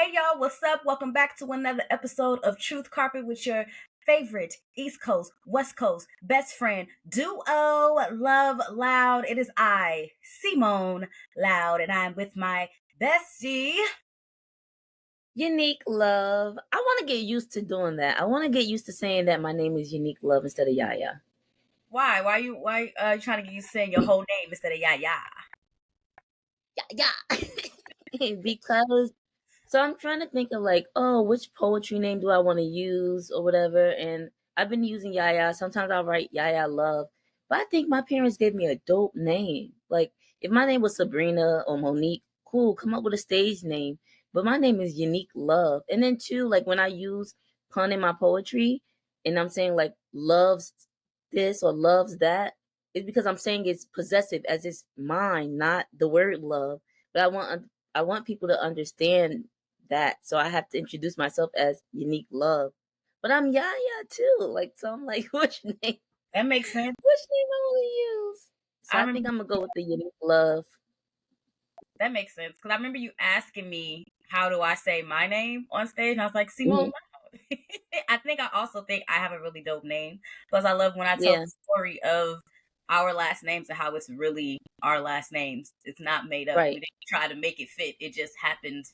Hey y'all, what's up? Welcome back to another episode of Truth Carpet with your favorite East Coast, West Coast best friend duo, Love Loud. It is I, Simone Loud, and I'm with my bestie. Unique Love. I want to get used to doing that. I want to get used to saying that my name is Unique Love instead of Yaya. Why? Why you trying to get you saying your whole name instead of Yaya? Yeah. Because so I'm trying to think of like, oh, which poetry name do I want to use or whatever. And I've been using Yaya. Sometimes I'll write Yaya Love. But I think my parents gave me a dope name. Like if my name was Sabrina or Monique, cool, come up with a stage name. But my name is Unique Love. And then too, like when I use pun in my poetry and I'm saying like loves this or loves that, it's because I'm saying it's possessive as it's mine, not the word love. But I want people to understand that. So I have to introduce myself as Unique Love. But I'm Yaya too. Like so I'm like, which name That makes sense. I want to use? So I I remember think I'm gonna go with the Unique Love. that makes sense because I remember you asking me how do I say my name on stage, and I was like Simone Mhm. Loud. I think I have a really dope name because I love when I tell Yeah, the story of our last names and how it's really our last names. It's not made up. We right. didn't try to make it fit. It just happened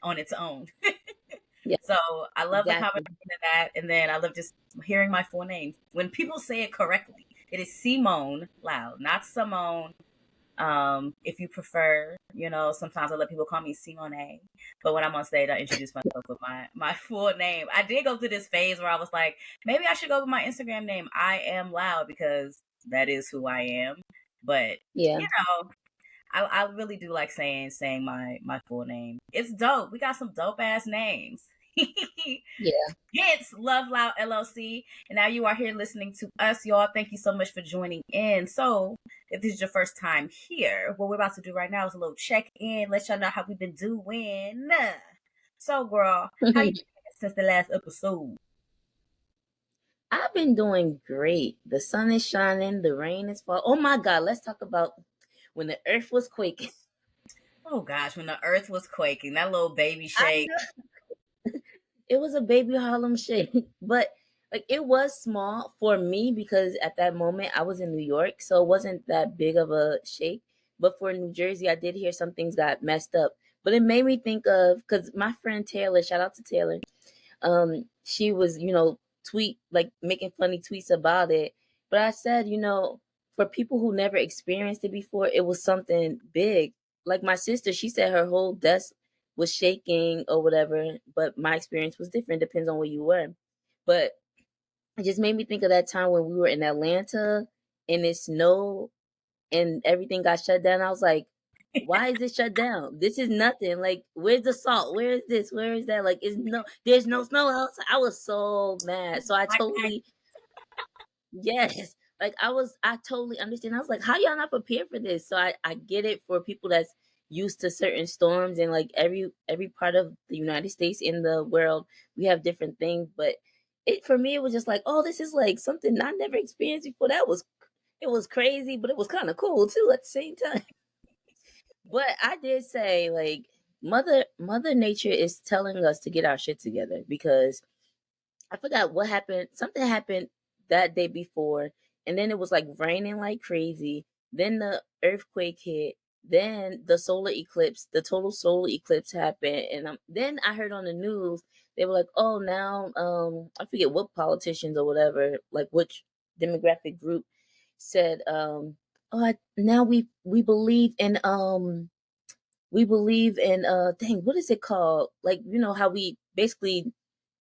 on its own. Yeah, So I love the exactly. combination of that, and then I love just hearing my full name when people say it correctly. It is Simone Loud, not Simone. If you prefer, sometimes I let people call me Simone, but when I'm on stage, I introduce myself with my full name. I did go through this phase where I was like, maybe I should go with my Instagram name, I Am Loud, because that is who I am. But Yeah. you know, I really do like saying my full name. It's dope. We got some dope ass names. Yeah. It's Love Loud LLC. And now you are here listening to us, y'all. Thank you so much for joining in. So, if this is your first time here, what we're about to do right now is a little check in, let y'all know how we've been doing. So, girl, how you been since the last episode? I've been doing great. The sun is shining, the rain is falling. Oh my god, let's talk about when the earth was quaking. Oh gosh, when the earth was quaking, that little baby I shake. It was a baby Harlem shake, but like it was small for me because at that moment I was in New York, so it wasn't that big of a shake. But for New Jersey, I did hear some things got messed up. But it made me think of because my friend Taylor, shout out to Taylor, she was, tweet like making funny tweets about it. But I said, for people who never experienced it before, it was something big. Like my sister, she said her whole desk was shaking or whatever, but my experience was different, depends on where you were. But it just made me think of that time when we were in Atlanta and it snowed and everything got shut down. I was like, why is it shut down? This is nothing. Like, where's the salt? Where is this? Where is that? Like, there's no snow outside. I was so mad. So I totally, yes. Like I totally understand. I was like, how y'all not prepared for this? So I get it for people that's used to certain storms and like every part of the United States in the world, we have different things. But it for me, it was just like, oh, this is like something I never experienced before. It was crazy, but it was kind of cool too at the same time. But I did say like Mother Nature is telling us to get our shit together because I forgot what happened. Something happened that day before, and then it was like raining like crazy. Then the earthquake hit. Then the solar eclipse, the total solar eclipse happened, and then I heard on the news they were like, "Oh, now I forget what politicians or whatever, like which demographic group said, oh, now we believe in dang, what is it called? Like how we basically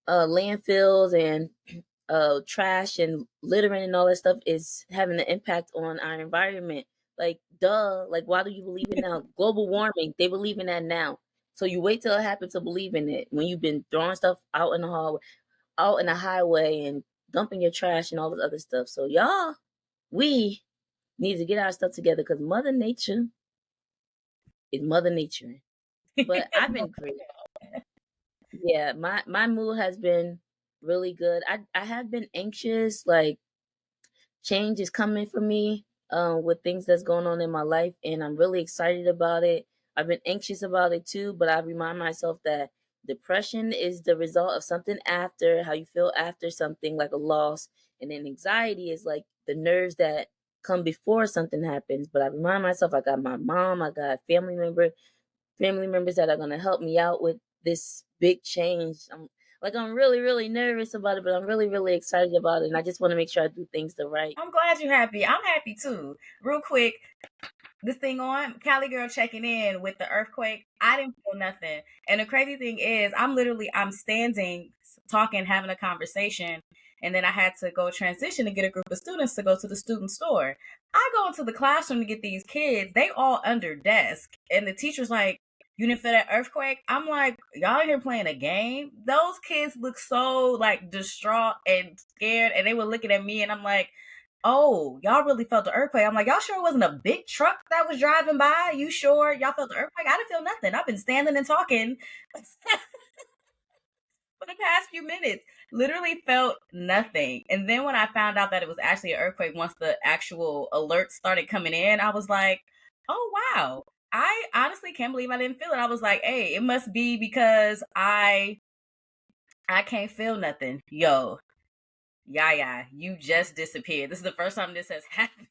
landfills and trash and littering and all that stuff is having an impact on our environment. Like, duh. Like, why do you believe it now? Global warming, they believe in that now. So you wait till it happens to believe in it when you've been throwing stuff out in the hallway, out in the highway, and dumping your trash and all this other stuff. So y'all, we need to get our stuff together because Mother Nature is Mother Nature. But I've been great. Yeah, my mood has been really good. I have been anxious, like change is coming for me with things that's going on in my life and I'm really excited about it. I've been anxious about it too, but I remind myself that depression is the result of something after, how you feel after something like a loss, and then anxiety is like the nerves that come before something happens. But I remind myself I got my mom, I got family members that are gonna help me out with this big change. I'm really, really nervous about it, but I'm really, really excited about it. And I just want to make sure I do things the right. I'm glad you're happy. I'm happy too. Real quick, this thing on, Cali girl checking in with the earthquake. I didn't feel nothing. And the crazy thing is, I'm standing, talking, having a conversation, and then I had to go transition to get a group of students to go to the student store. I go into the classroom to get these kids. They all under desk, and the teacher's like, "You didn't feel that earthquake?" I'm like, "Y'all here playing a game?" Those kids look so like distraught and scared, and they were looking at me, and I'm like, "Oh, y'all really felt the earthquake." I'm like, "Y'all sure it wasn't a big truck that was driving by? You sure y'all felt the earthquake?" I didn't feel nothing. I've been standing and talking for the past few minutes. Literally felt nothing. And then when I found out that it was actually an earthquake, once the actual alerts started coming in, I was like, "Oh wow." I honestly can't believe I didn't feel it. I was like, "Hey, it must be because I can't feel nothing." Yo, Yaya, you just disappeared. This is the first time this has happened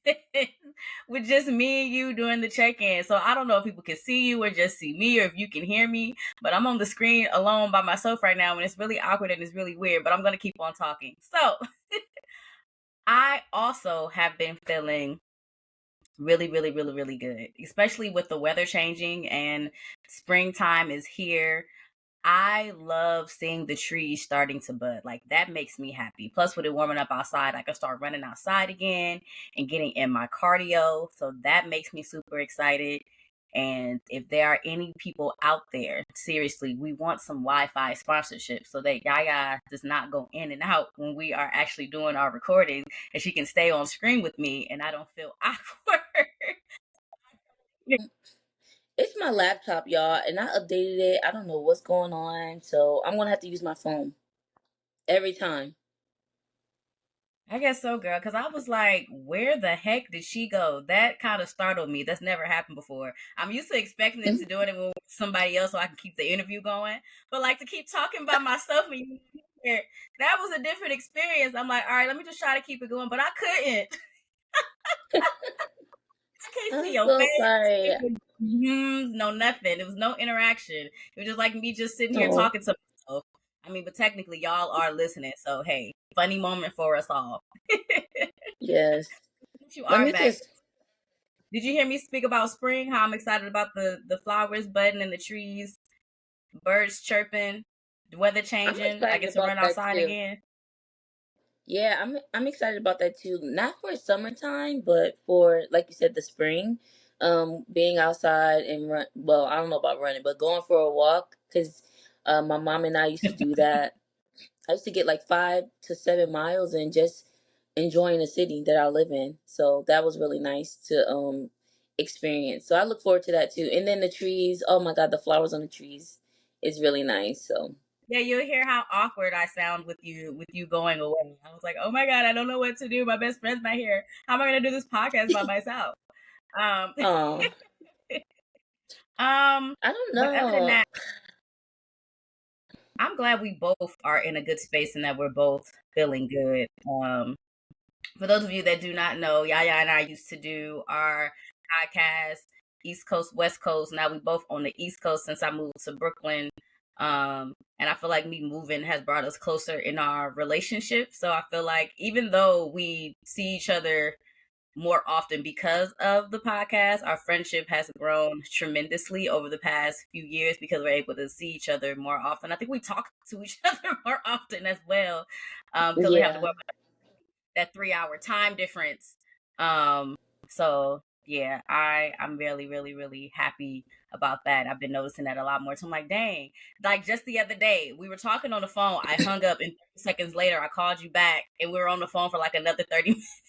with just me and you doing the check-in. So I don't know if people can see you or just see me or if you can hear me, but I'm on the screen alone by myself right now and it's really awkward and it's really weird, but I'm going to keep on talking. So I also have been feeling really, really, really, really good, especially with the weather changing and springtime is here. I love seeing the trees starting to bud. Like that makes me happy. Plus, with it warming up outside, I can start running outside again and getting in my cardio. So that makes me super excited. And if there are any people out there, seriously, we want some Wi-Fi sponsorship so that Yaya does not go in and out when we are actually doing our recording, and she can stay on screen with me and I don't feel awkward. It's my laptop, y'all, and I updated it. I don't know what's going on, so I'm gonna have to use my phone every time. I guess so, girl. Because I was like, where the heck did she go? That kind of startled me. That's never happened before. I'm used to expecting it to do it with somebody else so I can keep the interview going. But like to keep talking by myself when you here, that was a different experience. I'm like, all right, let me just try to keep it going. But I couldn't. I can't see I'm your so face. sorry. No nothing. It was no interaction. It was just like me just sitting here Oh, talking to myself. I mean, but technically, y'all are listening. So, hey, funny moment for us all. yes. You Let are me back. just. Did you hear me speak about spring? How I'm excited about the flowers budding and the trees, birds chirping, the weather I'm changing. I excited get to about run that outside too. again. Yeah, I'm excited about that too. Not for summertime, but for like you said, the spring. Being outside and run. Well, I don't know about running, but going for a walk because my mom and I used to do that. I used to get like 5 to 7 miles and just enjoying the city that I live in. So that was really nice to experience. So I look forward to that too. And then the trees. Oh my God, the flowers on the trees is really nice. So Yeah, you'll hear how awkward I sound with you going away. I was like, oh my god, I don't know what to do. My best friend's not here. How am I gonna do this podcast by myself? Um, oh, um, I don't but other than know. that, I'm glad we both are in a good space and that we're both feeling good. For those of you that do not know, Yaya and I used to do our podcast, East Coast, West Coast. Now we both on the East Coast since I moved to Brooklyn. And I feel like me moving has brought us closer in our relationship. So I feel like even though we see each other more often because of the podcast, our friendship has grown tremendously over the past few years because we're able to see each other more often. I think we talk to each other more often as well, because we have to Yeah. work that 3 hour time difference. Um, so yeah, I'm really, really, really happy about that. I've been noticing that a lot more. So I'm like, dang, like just the other day, we were talking on the phone. I hung up and 30 seconds later, I called you back and we were on the phone for like another 30 minutes.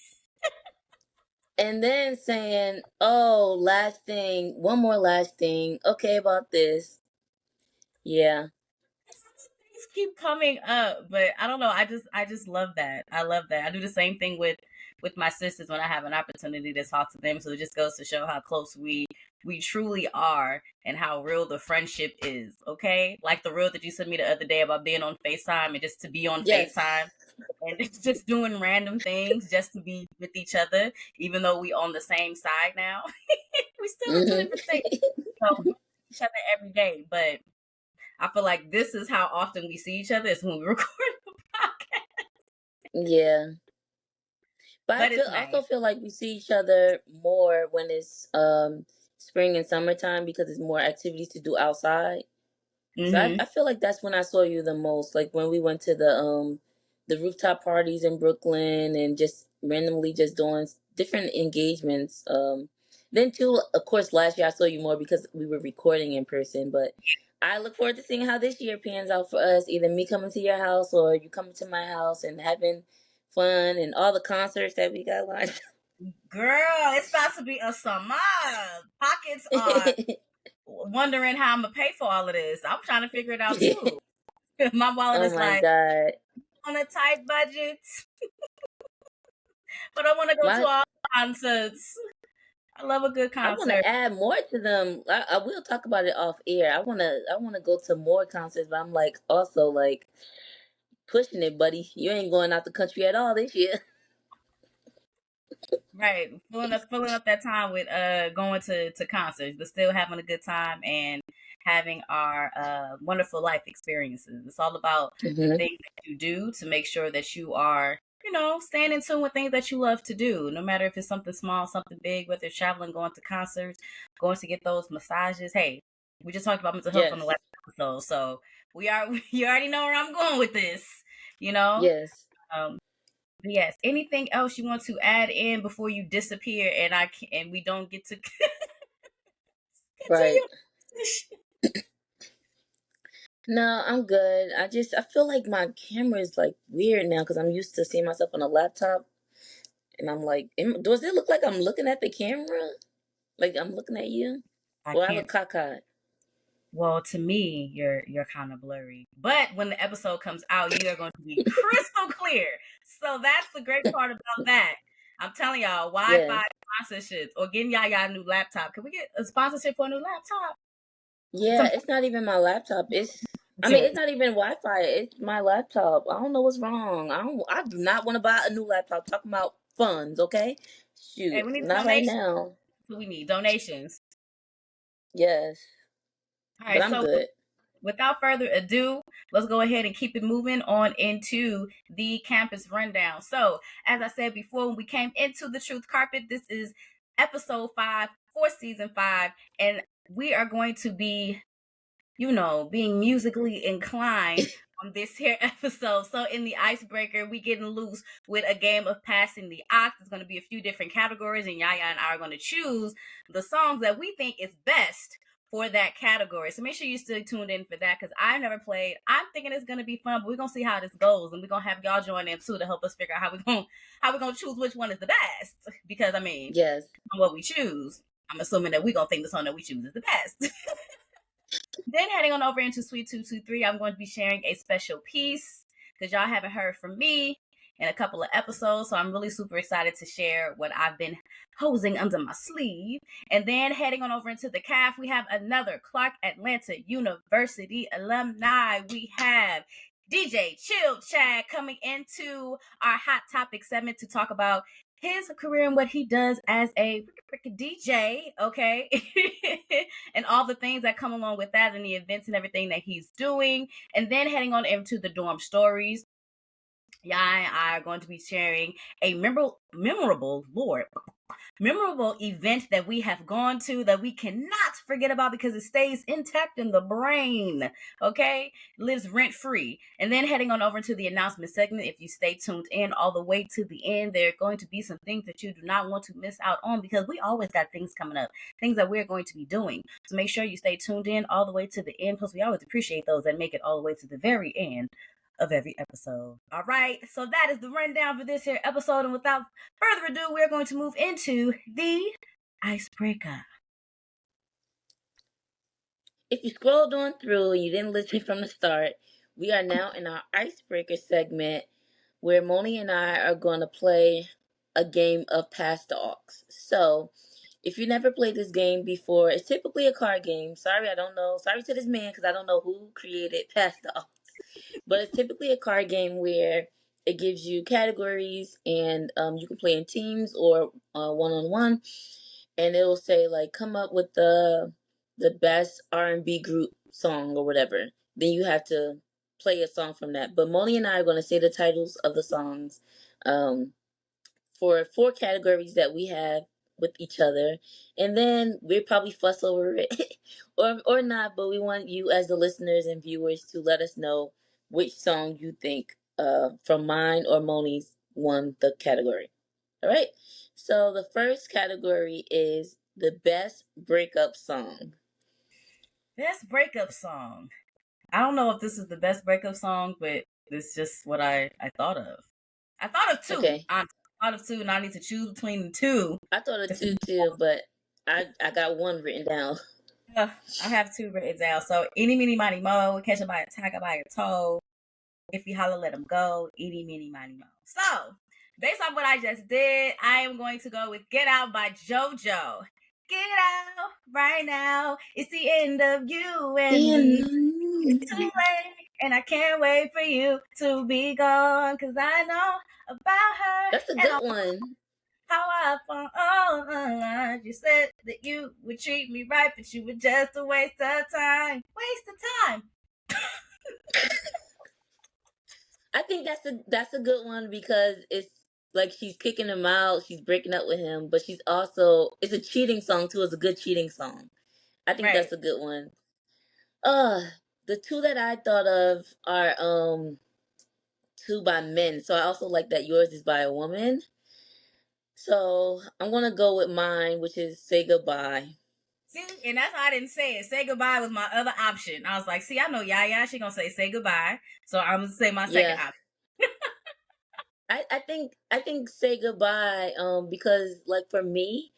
And then saying, "Oh, last thing, one more last thing. Okay, about this." Yeah. Things keep coming up, but I don't know. I just love that. I love that. I do the same thing with my sisters when I have an opportunity to talk to them. So it just goes to show how close we we truly are and how real the friendship is. Okay, like the reel that you sent me the other day about being on FaceTime and just to be on Yes. FaceTime and it's just doing random things just to be with each other, even though we on the same side now. We still in two Hmm. different states, so we see each other every day. But I feel like this is how often we see each other is when we record the podcast. Yeah. But I But feel it's also nice. feel like we see each other more when it's spring and summertime because there's more activities to do outside. So I Hmm. feel like that's when I saw you the most. Like when we went to the rooftop parties in Brooklyn and just randomly just doing different engagements. Then too, of course, last year I saw you more because we were recording in person. But I look forward to seeing how this year pans out for us. Either me coming to your house or you coming to my house and having fun and all the concerts that we got lined. Girl, it's about to be a summer. Pockets are wondering how I'm gonna pay for all of this. I'm trying to figure it out too. My wallet Oh is my like god. on a tight budget, but I want to go to My all concerts. I love a good I want concert. to add more to them. I will talk about it off air. I want to go to more concerts, but I'm like also like pushing it, buddy. You ain't going out the country at all this year. Right, filling up that time with going to concerts, but still having a good time and having our wonderful life experiences. It's all about the Hmm. things that you do to make sure that you are, staying in tune with things that you love to do. No matter if it's something small, something big, whether it's traveling, going to concerts, going to get those massages. Hey, we just talked about mental health on the Yes. last episode, so we are you already know where I'm going with this. You know. Yes. Um, Yes. Anything else you want to add in before you disappear and we don't get to Right. continue? No, I'm good. I feel like my camera is like weird now because I'm used to seeing myself on a laptop, and I'm like, does it look like I'm looking at the camera? Like I'm looking at you, I or I can't. look cockeyed? Well, to me, you're kind of blurry. But when the episode comes out, you are going to be crystal clear. So that's the great part about that. I'm telling y'all, Yes. Wi-Fi sponsorships or getting y'all a new laptop. Can we get a sponsorship for a new laptop? Yeah, Some it's not even my laptop. I mean, serious. it's not even Wi-Fi. It's my laptop. I don't know what's wrong. I do not want to buy a new laptop. Talking about funds, okay? Hey, Shoot, we need not right donations. now. We need donations. Yes, All but right, I'm so good. without further ado, let's go ahead and keep it moving on into the campus rundown. So, as I said before, when we came into the Truth Carpet, this is episode 5 for season 5, and we are going to be being musically inclined on this here episode. So in the icebreaker, we getting loose with a game of passing the aux. There's going to be a few different categories, and Yaya and I are going to choose the songs that we think is best for that category. So make sure you stay tuned in for that because I've never played. I'm thinking it's going to be fun, but we're going to see how this goes, and we're going to have y'all join in too to help us figure out how we're going to choose which one is the best. Because I mean, Yes, what we choose, I'm assuming that we're going to think the song that we choose is the best. Then heading on over into Suite 223, I'm going to be sharing a special piece because y'all haven't heard from me in a couple of episodes. So I'm really super excited to share what I've been hosing under my sleeve. And then heading on over into the CAF, we have another Clark Atlanta University alumni. We have DJ Chill Chad coming into our Hot Topic segment to talk about his career and what he does as a DJ, okay? And all the things that come along with that and the events and everything that he's doing. And then heading on into the dorm stories. Yeah, I are going to be sharing a memorable event that we have gone to that we cannot forget about because it stays intact in the brain. Okay, lives rent free. And then heading on over to the announcement segment. If you stay tuned in all the way to the end, there are going to be some things that you do not want to miss out on because we always got things coming up, things that we're going to be doing. So make sure you stay tuned in all the way to the end. Plus, we always appreciate those that make it all the way to the very end of every episode. All right, so that is the rundown for this here episode. And without further ado, we're going to move into the icebreaker. if you scrolled on through and you didn't listen from the start, we are now in our icebreaker segment where Moni and I are going to play a game of Pass the Aux. So If you never played this game before, it's typically a card game. Sorry, I don't know. Sorry to this man because I don't know who created Pass the Aux. But it's typically a card game where it gives you categories, and you can play in teams or one on one, and it will say like come up with the best R&B group song or whatever. Then you have to play a song from that. But Moni and I are going to say the titles of the songs um, for 4 categories that we have with each other, and then we'll probably fuss over it or not. But we want you as the listeners and viewers to let us know which song you think from mine or Moni's won the category. All right. So the first category is the best breakup song. Best breakup song. I don't know if this is the best breakup song, but it's just what I thought of. I thought of two. Okay. I thought of two, and I need to choose between the two. I thought of To two too, but I got one written down. I have two written down. So, eeny, meeny, miny, mo, catch him by a tiger by a toe. If you holler, let him go. Eeny, meeny, miny, mo. So, based on what I just did, I am going to go with Get Out by JoJo. Get out right now. It's the end of you and me. It's too late, and I can't wait for you to be gone. Cause I know about her That's a and good one. how I found. Oh, you said that you would treat me right, but you were just a waste of time. Waste of time. I think that's a good one because it's like she's kicking him out, she's breaking up with him, but she's also it's a cheating song too. It's a good cheating song. I think Right. that's a good one. Uh, the two that I thought of are two by men. So I also like that yours is by a woman. So I'm gonna go with mine, which is "Say Goodbye." See, and that's why I didn't say it. Say goodbye was my other option. I was like, see, I know Yaya. She gonna say goodbye. So I'm gonna say my second Yeah, option. I think "Say Goodbye" because like for me,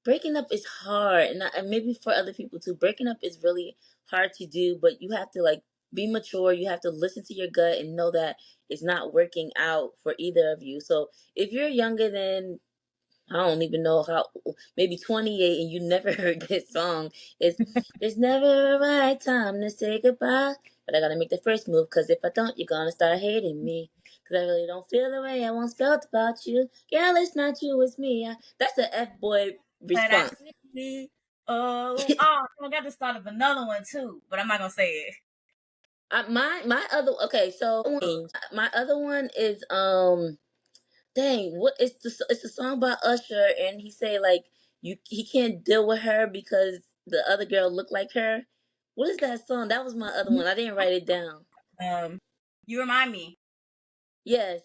breaking up is hard, and maybe for other people too. Breaking up is really hard to do, but you have to like be mature. You have to listen to your gut and know that it's not working out for either of you. So if you're younger than I don't even know how, maybe 28, and you never heard this song. It's there's never a right time to say goodbye, but I gotta make the first move, cause if I don't, you're gonna start hating me. Cause I really don't feel the way I once felt about you. Girl, it's not you, it's me. That's the F boy But I response. I got to start of another one too, but I'm not gonna say it. My other okay, so my other one is dang, what it's a song by Usher, and he say like he can't deal with her because the other girl looked like her. What is that song? That was my other one. I didn't write it down. Um, you remind me. Yes,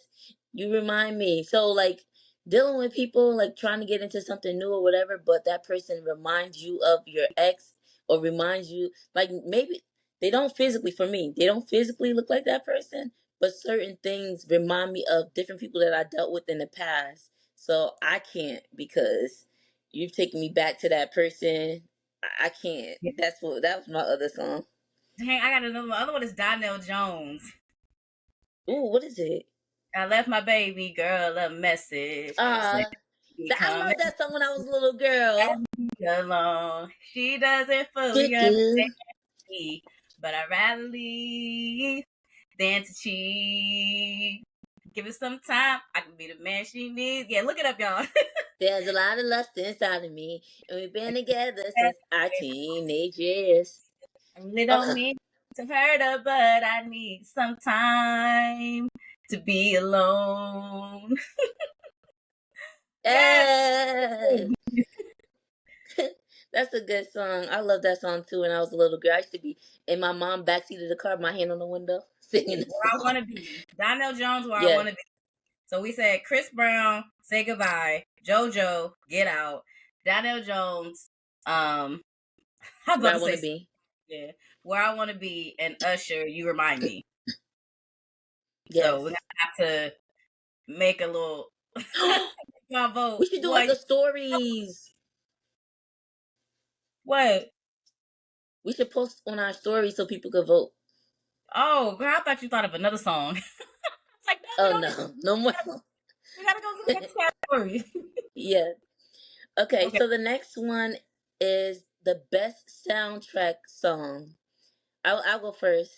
you remind me. So like dealing with people like trying to get into something new or whatever, but that person reminds you of your ex or reminds you like maybe they don't physically for me, they don't physically look like that person, but certain things remind me of different people that I dealt with in the past. So I can't because you've taken me back to that person. I can't. That was my other song. Dang, I got another one. The other one is Donnell Jones. Ooh, what is it? I left my baby girl a message saying Uh she I coming love that song when I was a little girl. along. She doesn't fully Doo-doo. understand me, but I'd rather leave than to cheat. Give it some time. I can be the man she needs. Yeah, look it up, y'all. There's a lot of lust inside of me, and we've been together since our teenage years. I really don't Uh, mean to hurt her, but I need some time to be alone. Yes. yes, that's a good song. I love that song too. When I was a little girl, I used to be in my mom backseat of the car, my hand on the window, singing the Where I song. want to be. Donnell Jones, where I Yes, want to be. So we said Chris Brown, Say Goodbye. JoJo, Get Out. Donnell Jones, um, I was where about I to want say, to be. yeah, Where I Want to Be, and Usher, You Remind Me. So we're Yes, gonna have to make a little y'all vote. we should do like What? a stories. What? We should post on our stories so people could vote. Oh, girl, I thought you thought of another song. It's like, no, we Oh don't. no, no more. We gotta go to the next category. Yeah. Okay, Okay. so the next one is the best soundtrack song. I'll go first.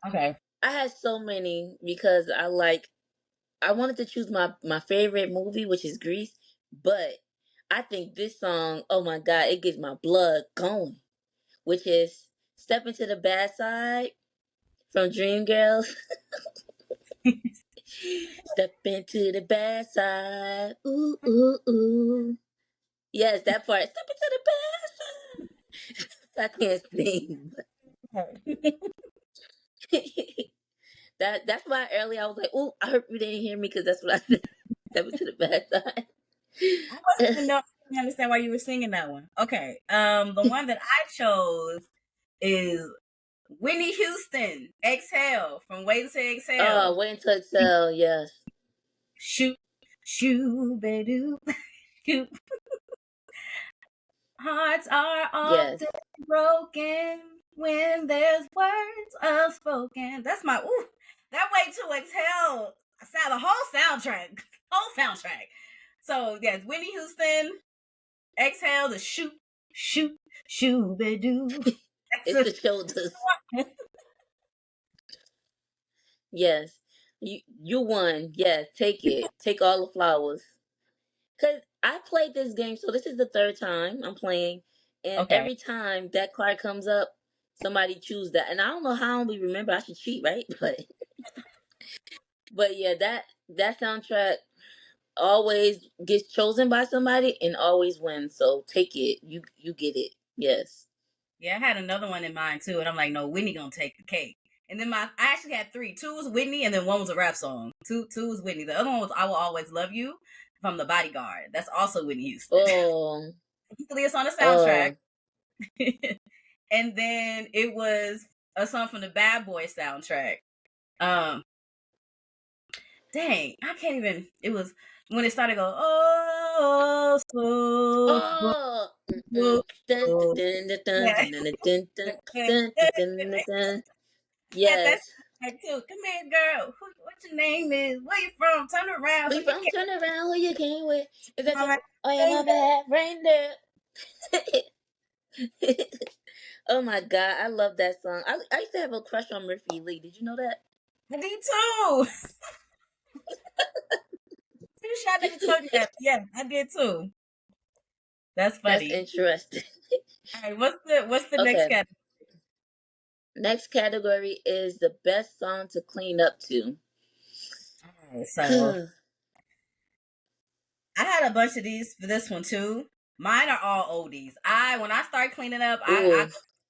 Okay. I had so many because I wanted to choose my favorite movie, which is Grease, but I think this song, oh my god, it gets my blood going, which is "Step Into the Bad Side" from Dreamgirls. Step into the bad side, ooh ooh ooh. Yes, that part. Step into the bad side. I can't sing. Okay. That's why earlier I was like, "Oh, I hope you didn't hear me," because that's what I said. Step into the bad I side. wasn't even know. I didn't understand why you were singing that one. Okay. The one that I chose is Whitney Houston. Exhale from Wait to Oh, Exhale. wait until excel. Yes, Shoot, shoot, baby. Shoot. Hearts are yes. often broken when there's words unspoken. That's my ooh. That Way to Exhale. The whole soundtrack. Whole soundtrack. So yes, Whitney Houston. Exhale to shoot, shoot, shoot, be doo. It's That's the shoulders. a Yes, you won. Yes, take it. Take all the flowers. Cause I played this game, so this is the third time I'm playing, and okay. every time that card comes up, somebody choose that, and I don't know how we remember. I should cheat, right? But yeah, that soundtrack always gets chosen by somebody and always wins. So take it. You get it. Yes. Yeah, I had another one in mind too, and I'm like, no, Whitney gonna take the cake. And then I actually had three. Two was Whitney, and then one was a rap song. Two was Whitney. The other one was I Will Always Love You from The Bodyguard. That's also Whitney Houston. Oh, Luckily, it's on the soundtrack. oh, And then it was a song from the Bad Boy soundtrack. Um, Dang, I can't even. It was when it started go. Oh, so oh. good. Mm-mm. Dun, dun, dun, dun, Yeah. dun, dun, dun, dun, dun, dun, dun, dun, dun. At that Yes. time too. Come here, girl. What your name is? Where you from? Turn around. Who We you from turn around who you came with. Is that your came oh yeah from? my bad reindeer. Oh my god, I love that song. I used to have a crush on Murphy Lee. Did you know that? I did too. Pretty sure I never told you that. Yeah, I did too. That's That's funny. interesting. All right, what's the next Okay. category? Next category is the best song to clean up to. All right, so I had a bunch of these for this one too. Mine are all oldies. When I start cleaning up, I Ooh,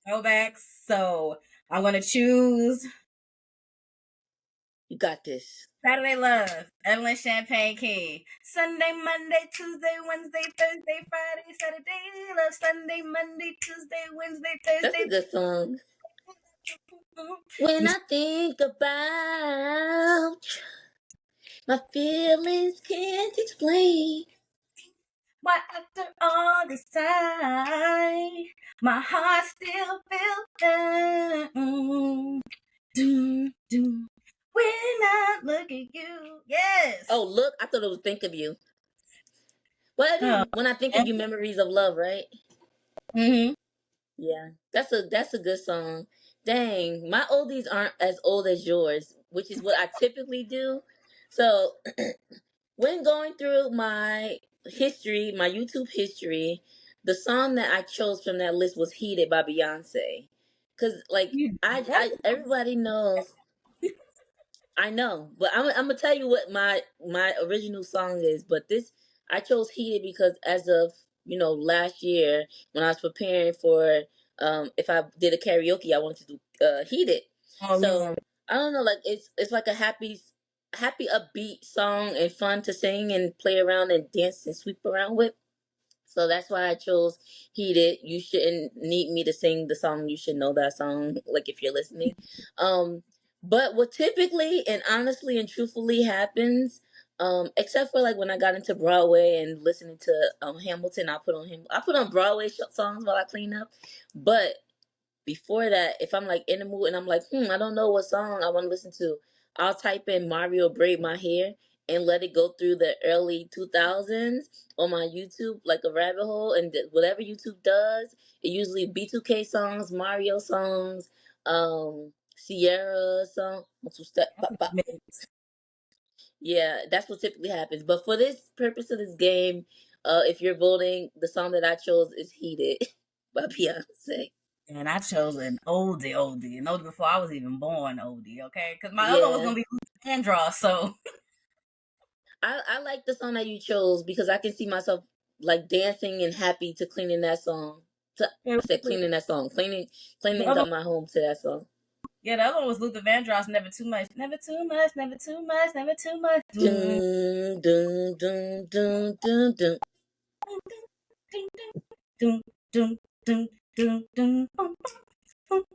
go throwbacks. So I'm gonna choose you got this. Saturday Love, Evelyn Champagne King. Sunday, Monday, Tuesday, Wednesday, Thursday, Friday, Saturday Love. Sunday, Monday, Tuesday, Wednesday, That's a Thursday. good song. When I think about my feelings can't explain. Why after all this time, my heart still feels down. Doom, doom. When I look at you, yes. Oh, look, I thought it was Think of You. Well, it Oh, is When I Think of You, Memories of Love, right? mm-hmm. Yeah, that's a good song. Dang, my oldies aren't as old as yours, which is what I typically do. So when going through my history, my YouTube history, the song that I chose from that list was "Heated" by Beyonce. Cause like I everybody knows I know, but I'm gonna tell you what my original song is. But this I chose "Heated" because as of last year when I was preparing for if I did a karaoke, I wanted to do "Heated." Oh yeah. So I don't know, like it's like a happy upbeat song and fun to sing and play around and dance and sweep around with. So that's why I chose Heated. You shouldn't need me to sing the song. You should know that song, like if you're listening. Um, but what typically and honestly and truthfully happens, except for like when I got into Broadway and listening to Hamilton, I put on Broadway songs while I clean up. But before that, if I'm like in the mood and I'm like, I don't know what song I want to listen to, I'll type in Mario Braid My Hair and let it go through the early 2000s on my YouTube like a rabbit hole, and whatever YouTube does, it usually B2K songs, Mario songs, Sierra song. Yeah, that's what typically happens. But for this purpose of this game, if you're voting, the song that I chose is "Heated" by Beyonce. And I chose an oldie, an oldie before I was even born, oldie. Okay, because my other one was Yeah, gonna be Andros. So I like the song that you chose because I can see myself like dancing and happy to cleaning that song. I said cleaning that song, the cleaning other, up my home to that song. yeah, the other one was Luther Vandross. Never too much, never too much, never too much, never too much. Dun, dun, dun, dun, dun, dun. Dun, dun, dun, dun, dun, dun, dun,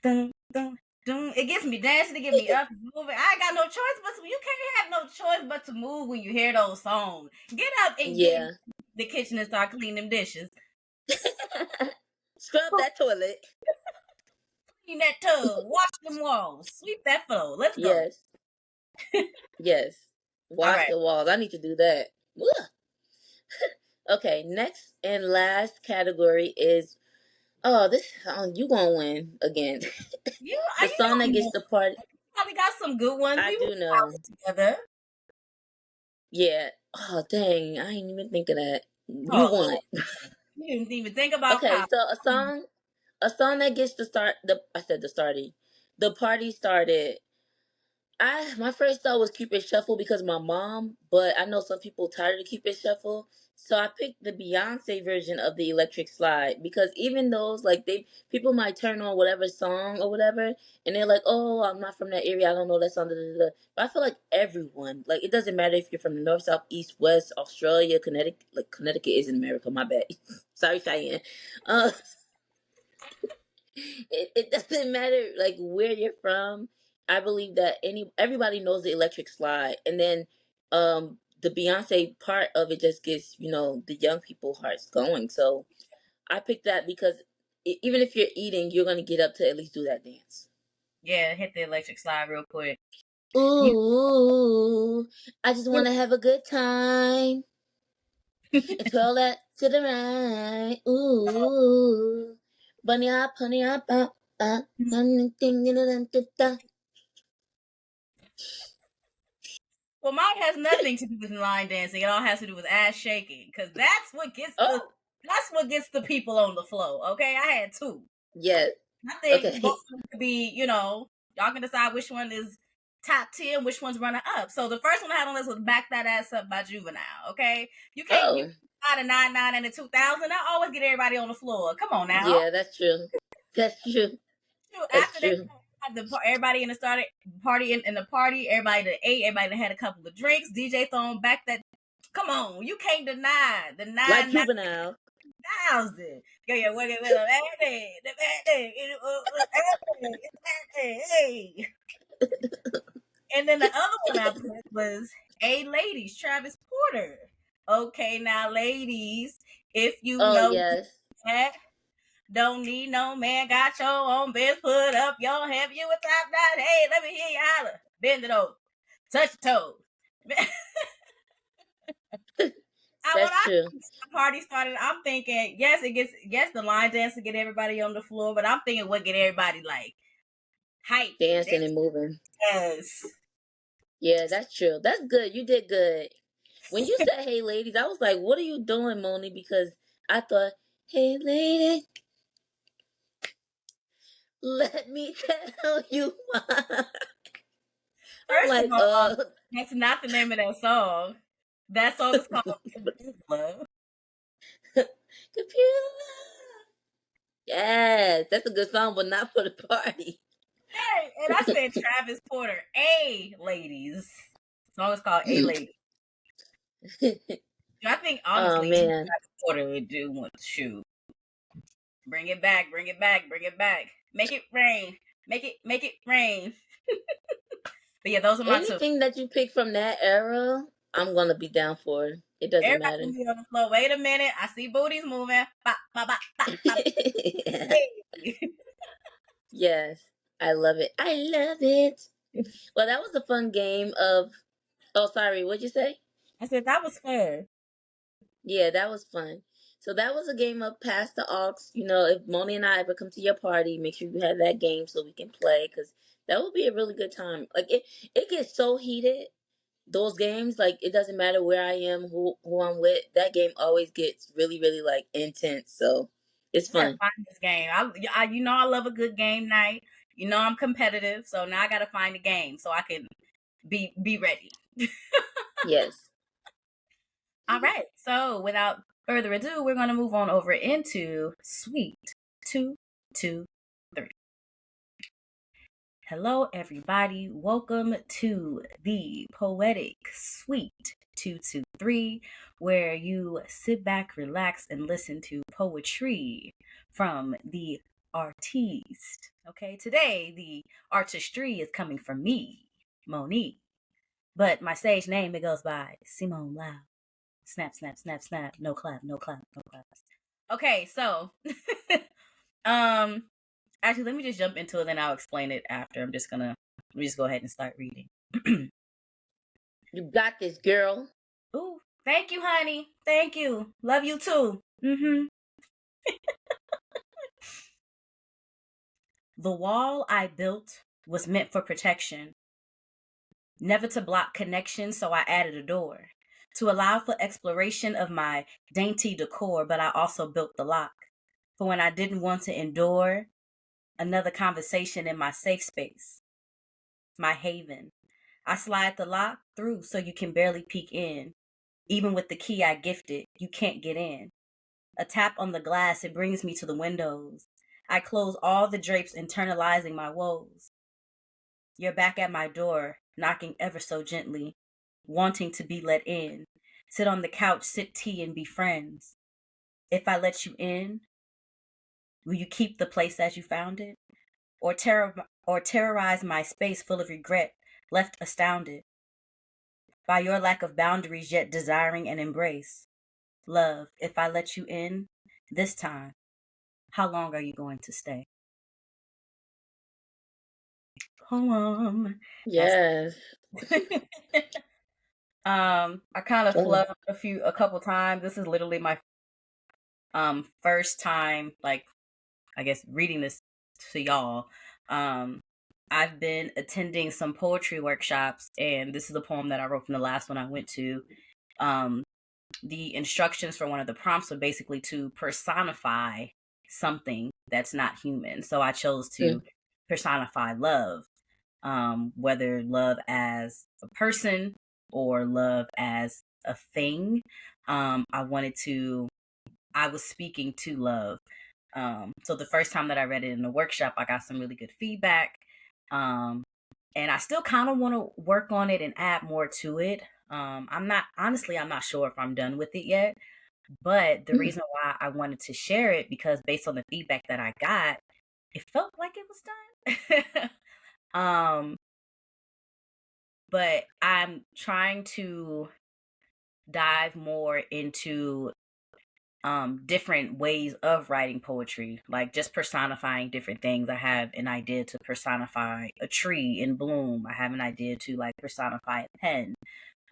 dun, dun, dun. It gets me dancing, it gets me up, moving. I ain't got no choice but to. You can't have no choice but to move when you hear those songs. Get up and get in Yeah. the kitchen and start cleaning them dishes. Scrub that toilet. Clean that tub, wash them walls, sweep that floor. Let's go. Yes. Yes. All Wash right. the walls. I need to do that. Ugh. Okay, next and last category is this you gonna win again. The You song that know, gets the party. probably got some good ones. I We will do know. together. Yeah. Oh dang, I ain't even think of that. You Oh won. Lord, you didn't even think about Okay, power. so a song that gets the I said the starting. The party started. My first thought was Cupid Shuffle because my mom, but I know some people tired of Cupid Shuffle, so I picked the Beyonce version of the Electric Slide because even those like they people might turn on whatever song or whatever, and they're like, "Oh, I'm not from that area, I don't know that song." Da, da, da. But I feel like everyone, like it doesn't matter if you're from the north, south, east, west, Australia, Connecticut. Like Connecticut is in America. My bad. Sorry, Cheyenne. Uh, it doesn't matter like where you're from. I believe that everybody knows the Electric Slide, and then the Beyonce part of it just gets the young people hearts going. So I picked that because even if you're eating, you're gonna get up to at least do that dance. Yeah, hit the electric slide real quick. You Ooh, I just want to have a good time and twirl that to the right. Ooh, bunny hop, honey hop, well, mine has nothing to do with line dancing. It all has to do with ass shaking because Oh, that's what gets the people on the flow. Okay, I had two. yes. I think both Okay. of them could be. Y'all can decide which one is top 10, which one's running up. So the first one I had on this was "Back That Ass Up" by Juvenile. Okay, you Oh, out of 99 and the 2000. I always get everybody on the floor. Come on now. yeah, that's true. That's true. That's After that, true. everybody in the started party in the party. Everybody that ate. Everybody that had a couple of drinks. DJ throwing back that. Come on, you can't deny the Like nine Juvenile. 9,000. Go yeah, work it with a hey. And then the other one I put was "A Ladies," Travis Porter. Okay, now ladies, if you Oh, know yes. that. Don't need no man, got your own biz, put up your hand, you a top notch. Hey, let me hear you holler. Bend it over. Touch your toes. When That's I true. the party started, I'm thinking, yes, the line dance to get everybody on the floor, but I'm thinking what get everybody like hyping. Dancing and moving. Yes. Yeah, that's true. That's good. You did good. When you said, hey, ladies, I was like, what are you doing, Moni? Because I thought, hey, lady, let me tell you why. I'm First of like, all, that's not the name of that song. That song is called Love. computer love. Yes, that's a good song, but not for the party. Hey, and I said Travis Porter, A Ladies. The song is called A Ladies. I think Oh, honestly, man. Travis Porter would do one shoot. Bring it back, bring it back, bring it back. Make it rain. Make it rain. But yeah, those are my two. Anything that you pick from that era, I'm gonna be down for. It doesn't Everybody matter. gonna be on the floor. Wait a minute. I see booties moving. Bop, bop, bop, bop, bop. Hey. Yes, I love it. I love it. Well, that was a fun game of. Oh, sorry. What'd you say? I said that was fair. Yeah, that was fun. So that was a game of Pass the Aux. You know, if Moni and I ever come to your party, make sure you have that game so we can play, because that would be a really good time. Like it gets so heated. Those games, like it doesn't matter where I am, who I'm with. That game always gets really, really like intense. So it's I gotta fun. find this game. You know, I love a good game night. You know, I'm competitive, so now I gotta find a game so I can be ready. Yes. All right. So without further ado, we're gonna move on over into Suite 223. Hello, everybody. Welcome to the Poetic Suite 223, where you sit back, relax, and listen to poetry from the artiste. Okay, today the artistry is coming from me, Monie, but my stage name it goes by Simone Lau. Snap, snap, snap, snap. No clap, no clap, no claps. Okay, so um actually, let me just jump into it, then I'll explain it after. Let me just go ahead and start reading. You got this, girl. Ooh, thank you, honey. Thank you. Love you too. The wall I built was meant for protection, never to block connection, so I added a door to allow for exploration of my dainty decor, but I also built the lock for when I didn't want to endure another conversation in my safe space, my haven. I slide the lock through so you can barely peek in. Even with the key I gifted, you can't get in. A tap on the glass, it brings me to the windows. I close all the drapes, internalizing my woes. You're back at my door, knocking ever so gently, wanting to be let in. Sit on the couch, sip tea, and be friends. If I let you in, will you keep the place as you found it? Or terrorize my space full of regret, left astounded by your lack of boundaries, yet desiring an embrace? Love, if I let you in this time, how long are you going to stay? Poem. That's Yes. I kind of Oh. flubbed a couple times. This is literally my first time, like, I guess reading this to y'all. Um I've been attending some poetry workshops, and this is a poem that I wrote from the last one I went to. Um the instructions for one of the prompts were basically to personify something that's not human. So I chose to Mm. personify love, whether love as a person or love as a thing. I was speaking to love. So the first time that I read it in the workshop, I got some really good feedback. Um, and I still kind of want to work on it and add more to it. I'm not sure if I'm done with it yet, but the Mm. reason why I wanted to share it, because based on the feedback that I got, it felt like it was done. um, but I'm trying to dive more into different ways of writing poetry, like just personifying different things. I have an idea to personify a tree in bloom. I have an idea to like personify a pen.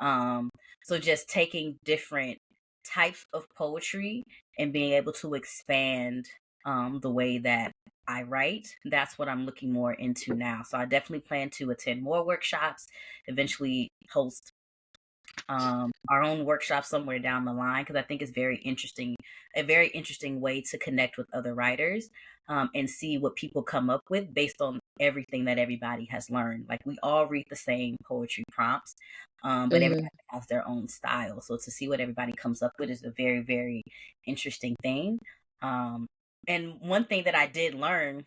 Um, so just taking different types of poetry and being able to expand the way that I write. That's what I'm looking more into now. So I definitely plan to attend more workshops, eventually host our own workshop somewhere down the line, because I think it's very interesting, a very interesting way to connect with other writers, and see what people come up with based on everything that everybody has learned. Like we all read the same poetry prompts, but Mm-hmm. everybody has their own style. So to see what everybody comes up with is a very, very interesting thing. Um, and one thing that I did learn,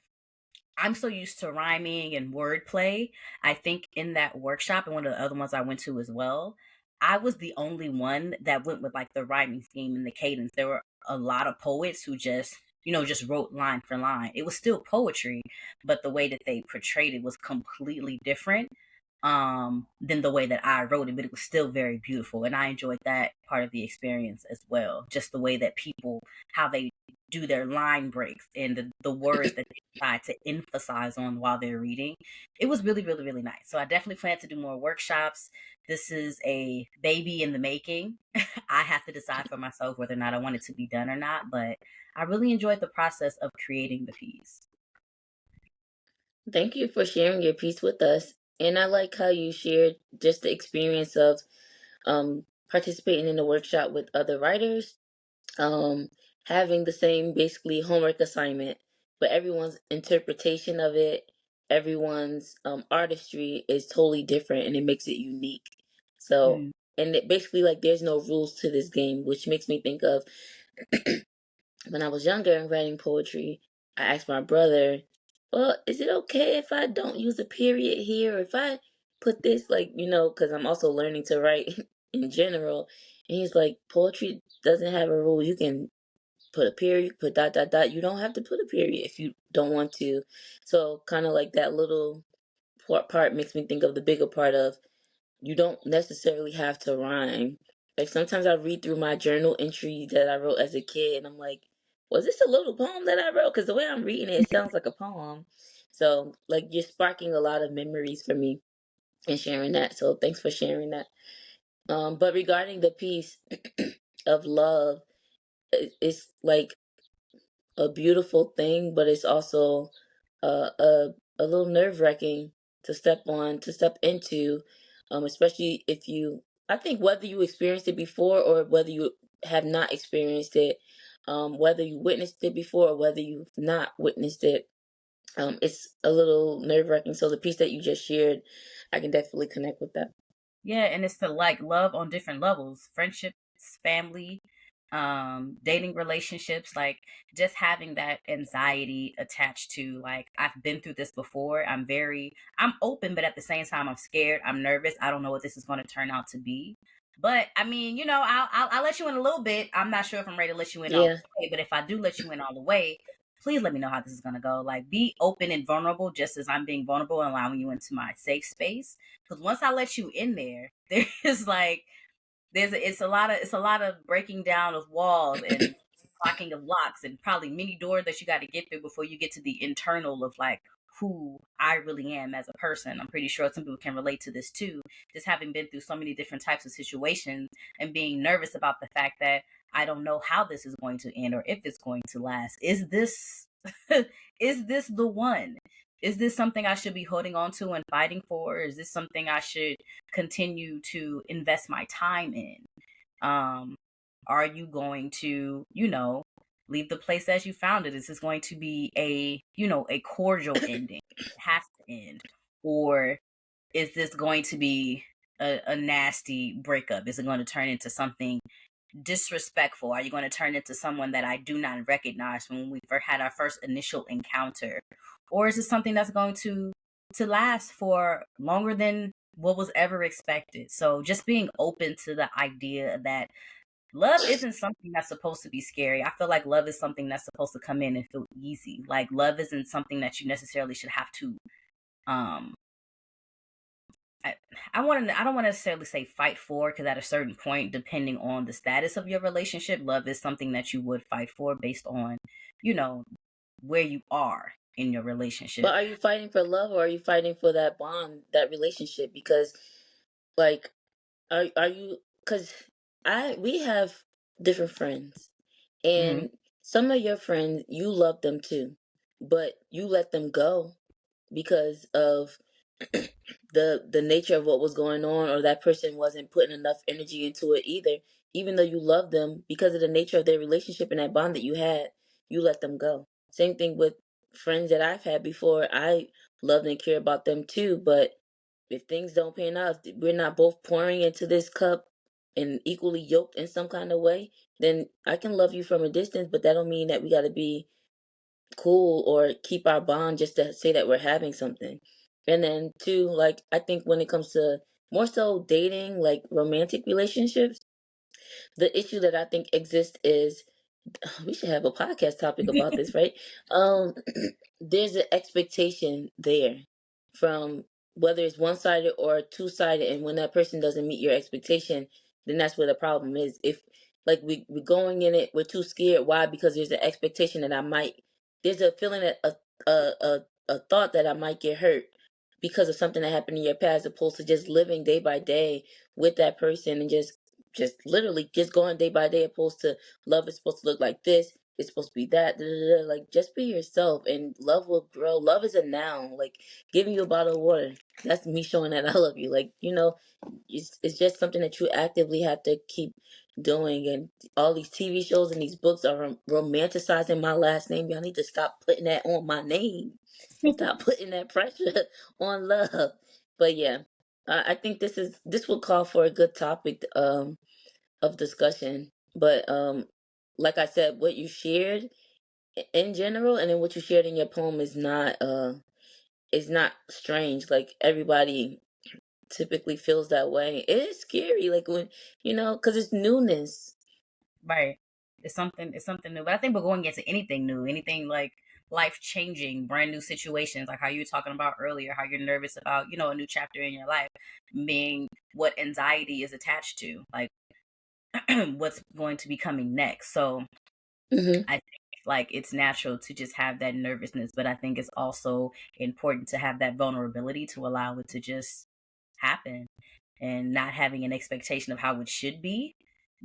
I'm so used to rhyming and wordplay. I think in that workshop and one of the other ones I went to as well, I was the only one that went with like the rhyming scheme and the cadence. There were a lot of poets who just, just wrote line for line. It was still poetry, but the way that they portrayed it was completely different. than the way that I wrote it, but it was still very beautiful. And I enjoyed that part of the experience as well. Just the way that people, how they do their line breaks and the words that they decide to emphasize on while they're reading. It was really, really, really nice. So I definitely plan to do more workshops. This is a baby in the making. I have to decide for myself whether or not I want it to be done or not, but I really enjoyed the process of creating the piece. Thank you for sharing your piece with us. And I like how you shared just the experience of participating in the workshop with other writers, um, having the same basically homework assignment, but everyone's interpretation of it, everyone's artistry is totally different and it makes it unique. So, Mm. and it basically like there's no rules to this game, which makes me think of when I was younger and writing poetry, I asked my brother, well, is it okay if I don't use a period here? Or if I put this, like, because I'm also learning to write in general. And he's like, poetry doesn't have a rule. You can put a period, put dot, dot, dot. You don't have to put a period if you don't want to. So, kind of like that little part makes me think of the bigger part of you don't necessarily have to rhyme. Like sometimes I read through my journal entry that I wrote as a kid and I'm like, was this a little poem that I wrote? Because the way I'm reading it, it sounds like a poem. So like you're sparking a lot of memories for me and sharing that. So thanks for sharing that. But regarding the piece of love, it's like a beautiful thing, but it's also a little nerve wracking to step on, to step into, especially if you. I think whether you experienced it before or whether you have not experienced it, whether you witnessed it before or whether you've not witnessed it, it's a little nerve wracking. So the piece that you just shared, I can definitely connect with that. Yeah, and it's to like love on different levels, friendships, family, dating relationships, like just having that anxiety attached to like I've been through this before. I'm open, but at the same time I'm scared, I'm nervous. I don't know what this is going to turn out to be. But I mean, I'll let you in a little bit. I'm not sure if I'm ready to let you in all Yeah. the way, but if I do let you in all the way, please let me know how this is going to go. Like, be open and vulnerable, just as I'm being vulnerable and allowing you into my safe space. Because once I let you in there, there's like it's a lot of breaking down of walls and locking of locks and probably many doors that you got to get through before you get to the internal of like who I really am as a person. I'm pretty sure some people can relate to this too. Just having been through so many different types of situations and being nervous about the fact that I don't know how this is going to end or if it's going to last. Is this is this the one? Is this something I should be holding on to and fighting for? Or is this something I should continue to invest my time in? Um, are you going to, leave the place as you found it? Is this going to be a cordial ending? It has to end. Or is this going to be a nasty breakup? Is it going to turn into something disrespectful? Are you going to turn into someone that I do not recognize from when we first had our first initial encounter? Or is it something that's going to last for longer than what was ever expected? So just being open to the idea that love isn't something that's supposed to be scary. I feel like love is something that's supposed to come in and feel easy. Like love isn't something that you necessarily should have to um I, I don't want to necessarily say fight for, because at a certain point, depending on the status of your relationship, love is something that you would fight for based on, you know, where you are in your But relationship. are you fighting for love or are you fighting for that bond, that relationship? Because like are you because I we have different friends Hmm. and some of your friends you love them too, but you let them go because of the nature of what was going on, or that person wasn't putting enough energy into it either. Even though you love them, because of the nature of their relationship and that bond that you had, you let them go. Same thing with friends that I've had before. I loved and care about them too, but if things don't pan out, if we're not both pouring into this cup and equally yoked in some kind of way, then I can love you from a distance, but that don't mean that we got to be cool or keep our bond just to say that we're having something. And then two, like I think when it comes to more so dating, like romantic relationships, the issue that I think exists is we should have a podcast topic about this, right? Um there's an expectation there from whether it's one-sided or two-sided, and when that person doesn't meet your expectation, then that's where the problem is. If like we're going in it, we're too scared. Why? Because there's an expectation that there's a feeling that a thought that I might get hurt because of something that happened in your past, opposed to just living day by day with that person and just literally just going day by day, opposed to love is supposed to look like this, it's supposed to be that, da, da, da. Like, just be yourself and love will grow. Love is a noun. Like, giving you a bottle of water, that's me showing that I love you. Like, it's just something that you actively have to keep doing. And all these TV shows and these books are romanticizing my last name. Y'all need to stop putting that on my name. Stop putting that pressure on love. But yeah, I think this will call for a good topic of discussion. But like I said, what you shared in general, and then what you shared in your poem is not strange. Like, everybody typically feels that way. It is scary, like, when because it's newness. Right. It's something new. But I think we're going into anything new, anything like life changing, brand new situations, like how you were talking about earlier, how you're nervous about, a new chapter in your life, being what anxiety is attached to, like what's going to be coming next. So Hmm. I think like it's natural to just have that nervousness, but I think it's also important to have that vulnerability to allow it to just happen and not having an expectation of how it should be,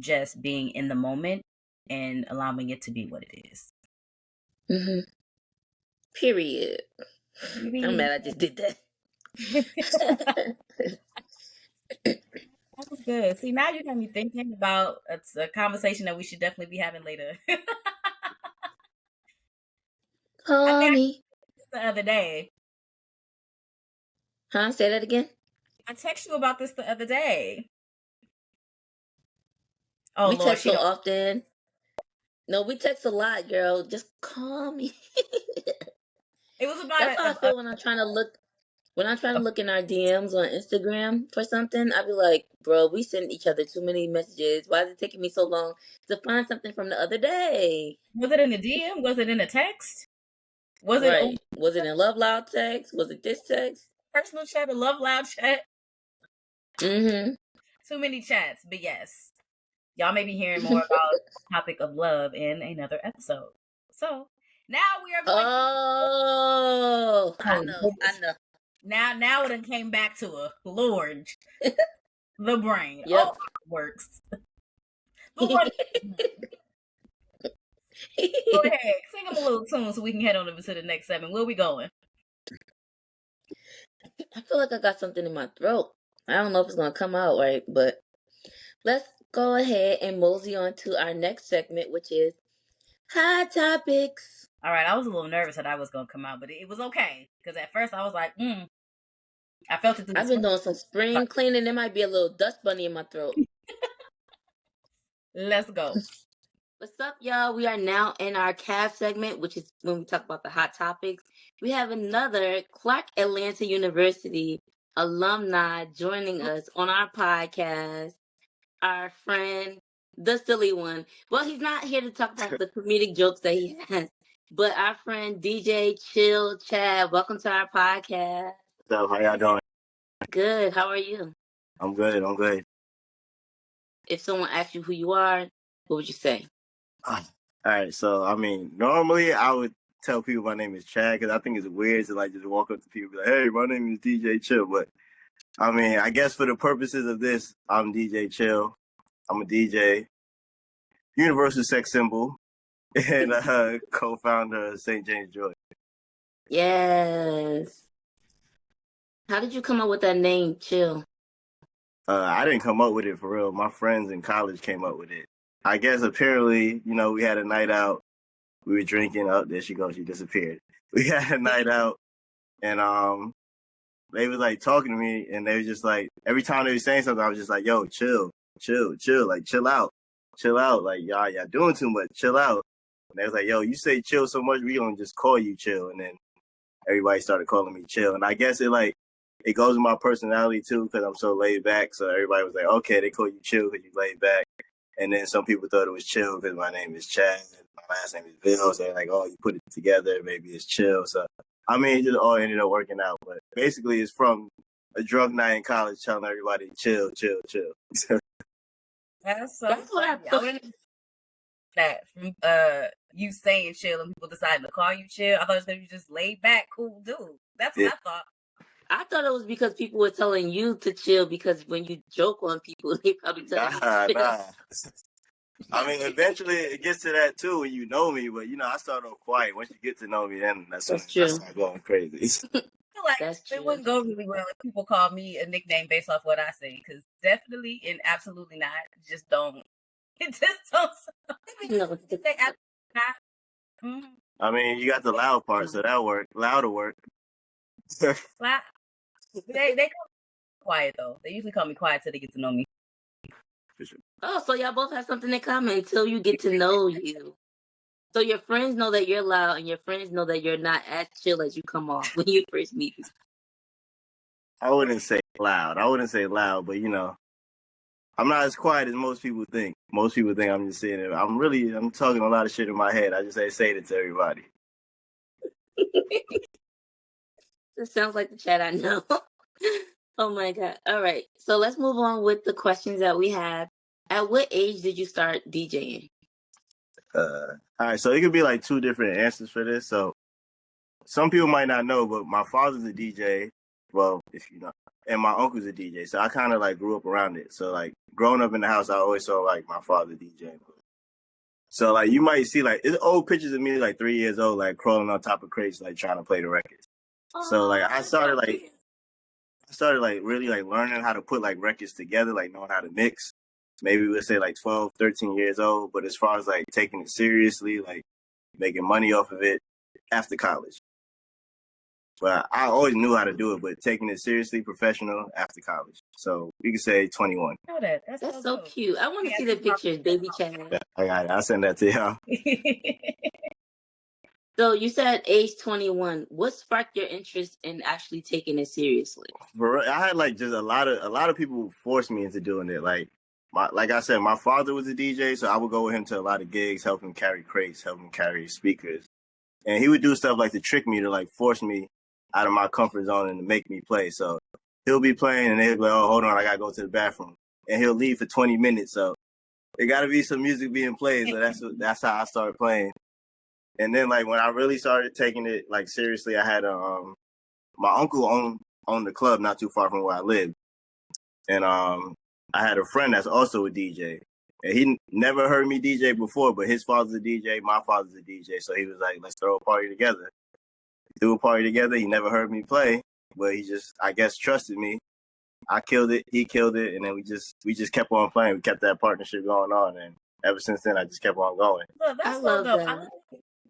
just being in the moment and allowing it to be what it is. Hmm. Period. I'm Maybe mad I just did that. that was good. See, now you got me thinking about it's a conversation that we should definitely be having later. I Call think I me. texted the other day. Huh? Say that again. I texted you about this the other day. Oh We Lord, text she so don't. often. No, we text a lot, girl. Just call me. It was about That's how I feel when I'm trying to look in our DMs on Instagram for something. I be like, bro, we send each other too many messages. Why is it taking me so long to find something from the other day? Was it in the DM? Was it in a text? Was it on Right. Was it in Love Loud text? Was it this text? personal chat or love loud chat? Mm-hmm. Too many chats, but yes, y'all may be hearing more about the topic of love in another episode. So now we are going. Oh, I Oh know. I goodness. know. Now it came back to a Lord, the brain. Oh, Yep. it works. The Lord. Go ahead, sing them a little tune so we can head on over to the next segment. Where we going? I feel like I got something in my throat. I don't know if it's gonna come out right, but let's go ahead and mosey on to our next segment, which is hot topics. All right, I was a little nervous that I was gonna come out, but it was okay because at first I was like, I felt it through the I've been screen. doing some spring cleaning. There might be a little dust bunny in my throat. Let's go. What's up, y'all? We are now in our CAV segment, which is when we talk about the hot topics. We have another Clark Atlanta University alumni joining us on our podcast. Our friend, the silly one. Well, he's not here to talk about the comedic jokes that he has, but our friend DJ Chill Chad. Welcome to our podcast. What's up? How y'all doing? Good. How are you? I'm good. I'm good. If someone asks you who you are, what would you say? All right. So, I mean, normally I would tell people my name is Chad because I think it's weird to like just walk up to people and be like, "Hey, my name is DJ Chill." But I mean, I guess for the purposes of this, I'm DJ Chill. I'm a DJ, universal sex symbol, and co-founder of St. James Joy. Yes. How did you come up with that name, Chill? I didn't come up with it for real. My friends in college came up with it. I guess apparently, we had a night out. We were drinking. Oh, there she goes. She disappeared. We had a night out, and they was like talking to me, and they was just like every time they were saying something, I was just like, "Yo, chill, like chill out, like y'all doing too much, chill out." And they was like, "Yo, you say chill so much, we gonna just call you Chill." And then everybody started calling me Chill, and I guess it goes with my personality too, because I'm so laid back. So everybody was like, "Okay, they call you Chill because you laid back." And then some people thought it was Chill because my name is Chad and my last name is Bill. So they're like, "Oh, you put it together, maybe it's Chill." So I mean, it just all ended up working out. But basically, it's from a drunk night in college telling everybody chill. That's so That's what I funny. I thought. wouldn't that from you saying chill and people deciding to call you chill. I thought it was gonna be just laid back, cool dude. That's what Yeah. I thought. I thought it was because people were telling you to chill because when you joke on people, they probably tell you to chill. Nah. I mean, eventually it gets to that too when you know me, but I start off quiet. Once you get to know me, then that's when I start going crazy. I feel like That's it true. wouldn't go really well if people call me a nickname based off what I say, because definitely and absolutely not. Just don't. It just don't. No. They absolutely not. Mm. I mean, you got the loud part, so that work. Louder work. Well, they call me quiet though. They usually call me quiet till they get to know me. For sure. Oh, so y'all both have something in common until you get to know you. So your friends know that you're loud, and your friends know that you're not as chill as you come off when you first meet people. I wouldn't say loud, but I'm not as quiet as most people think. Most people think I'm just sitting there. I'm talking a lot of shit in my head. I just say it to everybody. This sounds like the chat I know. Oh my God. All right. So let's move on with the questions that we have. At what age did you start DJing? All right, so it could be like two different answers for this. So some people might not know, but my father's a DJ. Well, if you know, and my uncle's a DJ. So I kind of like grew up around it. So like growing up in the house, I always saw like my father DJing. So like you might see like it's old pictures of me like 3 years old, like crawling on top of crates, like trying to play the records. So like I started like really like learning how to put like records together, like knowing how to mix. Maybe we'll say like 12, 13 years old. But as far as like taking it seriously, like making money off of it after college. But I always knew how to do it, but taking it seriously, professional after college. So you can say 21. I know that. That's so cute. I want to see the pictures, baby Chad. Yeah, I got it. I'll send that to y'all. So you said age 21. What sparked your interest in actually taking it seriously? I had like just a lot of people forced me into doing it. Like I said, my father was a DJ, so I would go with him to a lot of gigs, help him carry crates, help him carry speakers. And he would do stuff like to trick me, to like force me out of my comfort zone and to make me play. So he'll be playing and he'll be like, oh, hold on, I gotta go to the bathroom. And he'll leave for 20 minutes. So there gotta be some music being played. So that's how I started playing. And then like when I really started taking it like seriously, I had my uncle owned the club not too far from where I lived. And I had a friend that's also a DJ. And he never heard me DJ before, but his father's a DJ, my father's a DJ. So he was like, let's throw a party together. Do a party together. He never heard me play, but he just, I guess, trusted me. I killed it. He killed it. And then we just kept on playing. We kept that partnership going on. And ever since then, I just kept on going. Look, that's I love dope. that.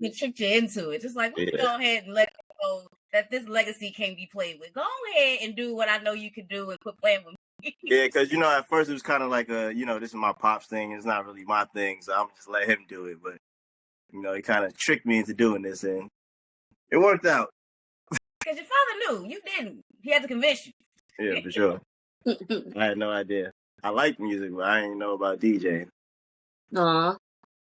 They tricked you into it. Just like, let me go ahead and let you know that this legacy can't be played with. Go ahead and do what I know you can do and quit playing with me. Yeah, because, at first it was kind of like this is my pops thing. It's not really my thing, so I'm just let him do it. But, he kind of tricked me into doing this, and it worked out. Because your father knew. You didn't. He had to convince you. Yeah, for sure. I had no idea. I liked music, but I didn't know about DJing. Aw.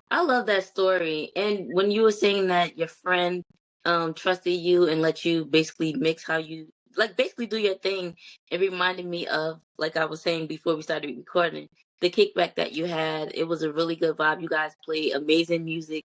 I love that story. And when you were saying that your friend trusted you and let you basically mix how you basically do your thing, it reminded me of, like I was saying before we started recording, the kickback that you had. It was a really good vibe. You guys played amazing music.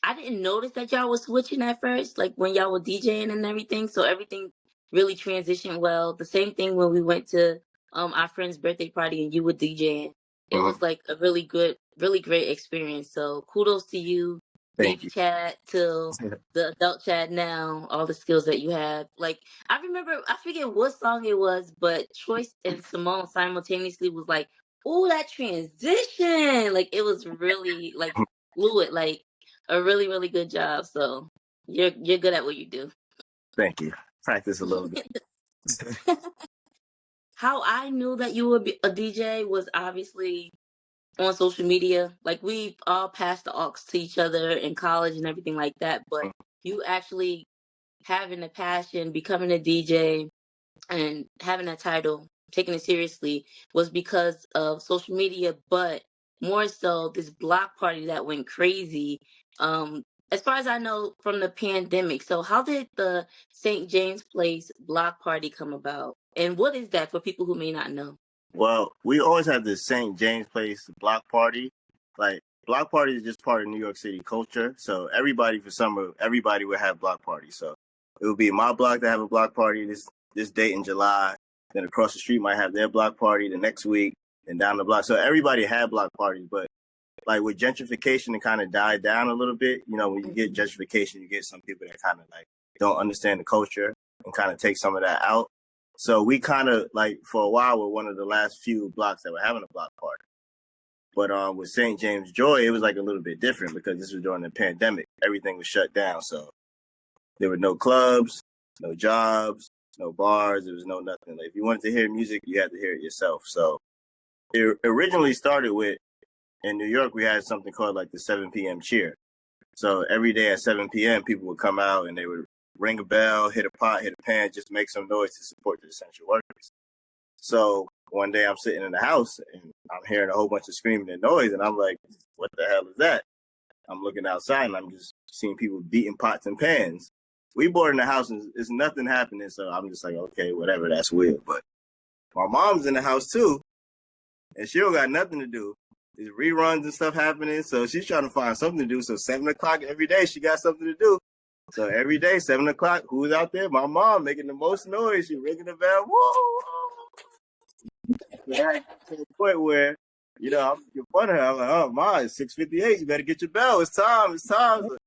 I didn't notice that y'all was switching at first, like when y'all were DJing and everything. So everything really transitioned well. The same thing when we went to our friend's birthday party and you were DJing. It was like a really great experience. So kudos to you, baby Chad, till the adult Chad now, all the skills that you have. Like, I remember, I forget what song it was, but Choice and Simone simultaneously was like, "Ooh, that transition!" Like, it was really like fluid, like a really, really good job. So you're good at what you do. Thank you. Practice a little bit. How I knew that you would be a DJ was obviously on social media. Like, we all passed the aux to each other in college and everything like that. But you actually having a passion, becoming a DJ, and having a title, taking it seriously, was because of social media, but more so this block party that went crazy. As far as I know, from the pandemic. So how did the St. James Place block party come about? And what is that for people who may not know? Well, we always have this St. James Place block party. Like, block party is just part of New York City culture. So everybody for summer, everybody would have block parties. So it would be my block to have a block party this date in July. Then across the street might have their block party the next week, and down the block. So everybody had block parties, but like with gentrification, it kind of died down a little bit. You know, when you get gentrification, you get some people that kind of like don't understand the culture and kind of take some of that out. So we kind of like for a while were one of the last few blocks that were having a block party. But with St. James Joy, it was like a little bit different because this was during the pandemic. Everything was shut down. So there were no clubs, no jobs, no bars. There was no nothing. Like, if you wanted to hear music, you had to hear it yourself. So it originally started with, in New York, we had something called like the 7 p.m. cheer. So every day at 7 p.m., people would come out and they would ring a bell, hit a pot, hit a pan, just make some noise to support the essential workers. So one day I'm sitting in the house and I'm hearing a whole bunch of screaming and noise, and I'm like, what the hell is that? I'm looking outside and I'm just seeing people beating pots and pans. We board in the house and there's nothing happening, so I'm just like, okay, whatever, that's weird. But my mom's in the house too, and she don't got nothing to do. There's reruns and stuff happening, so she's trying to find something to do. So 7 o'clock every day, she got something to do. So every day, 7 o'clock, who's out there? My mom making the most noise. She ringing the bell. Whoa! To the point where, you know, I'm making fun of her. I'm like, oh, Ma, it's 6:58. You better get your bell. It's time. It's time. So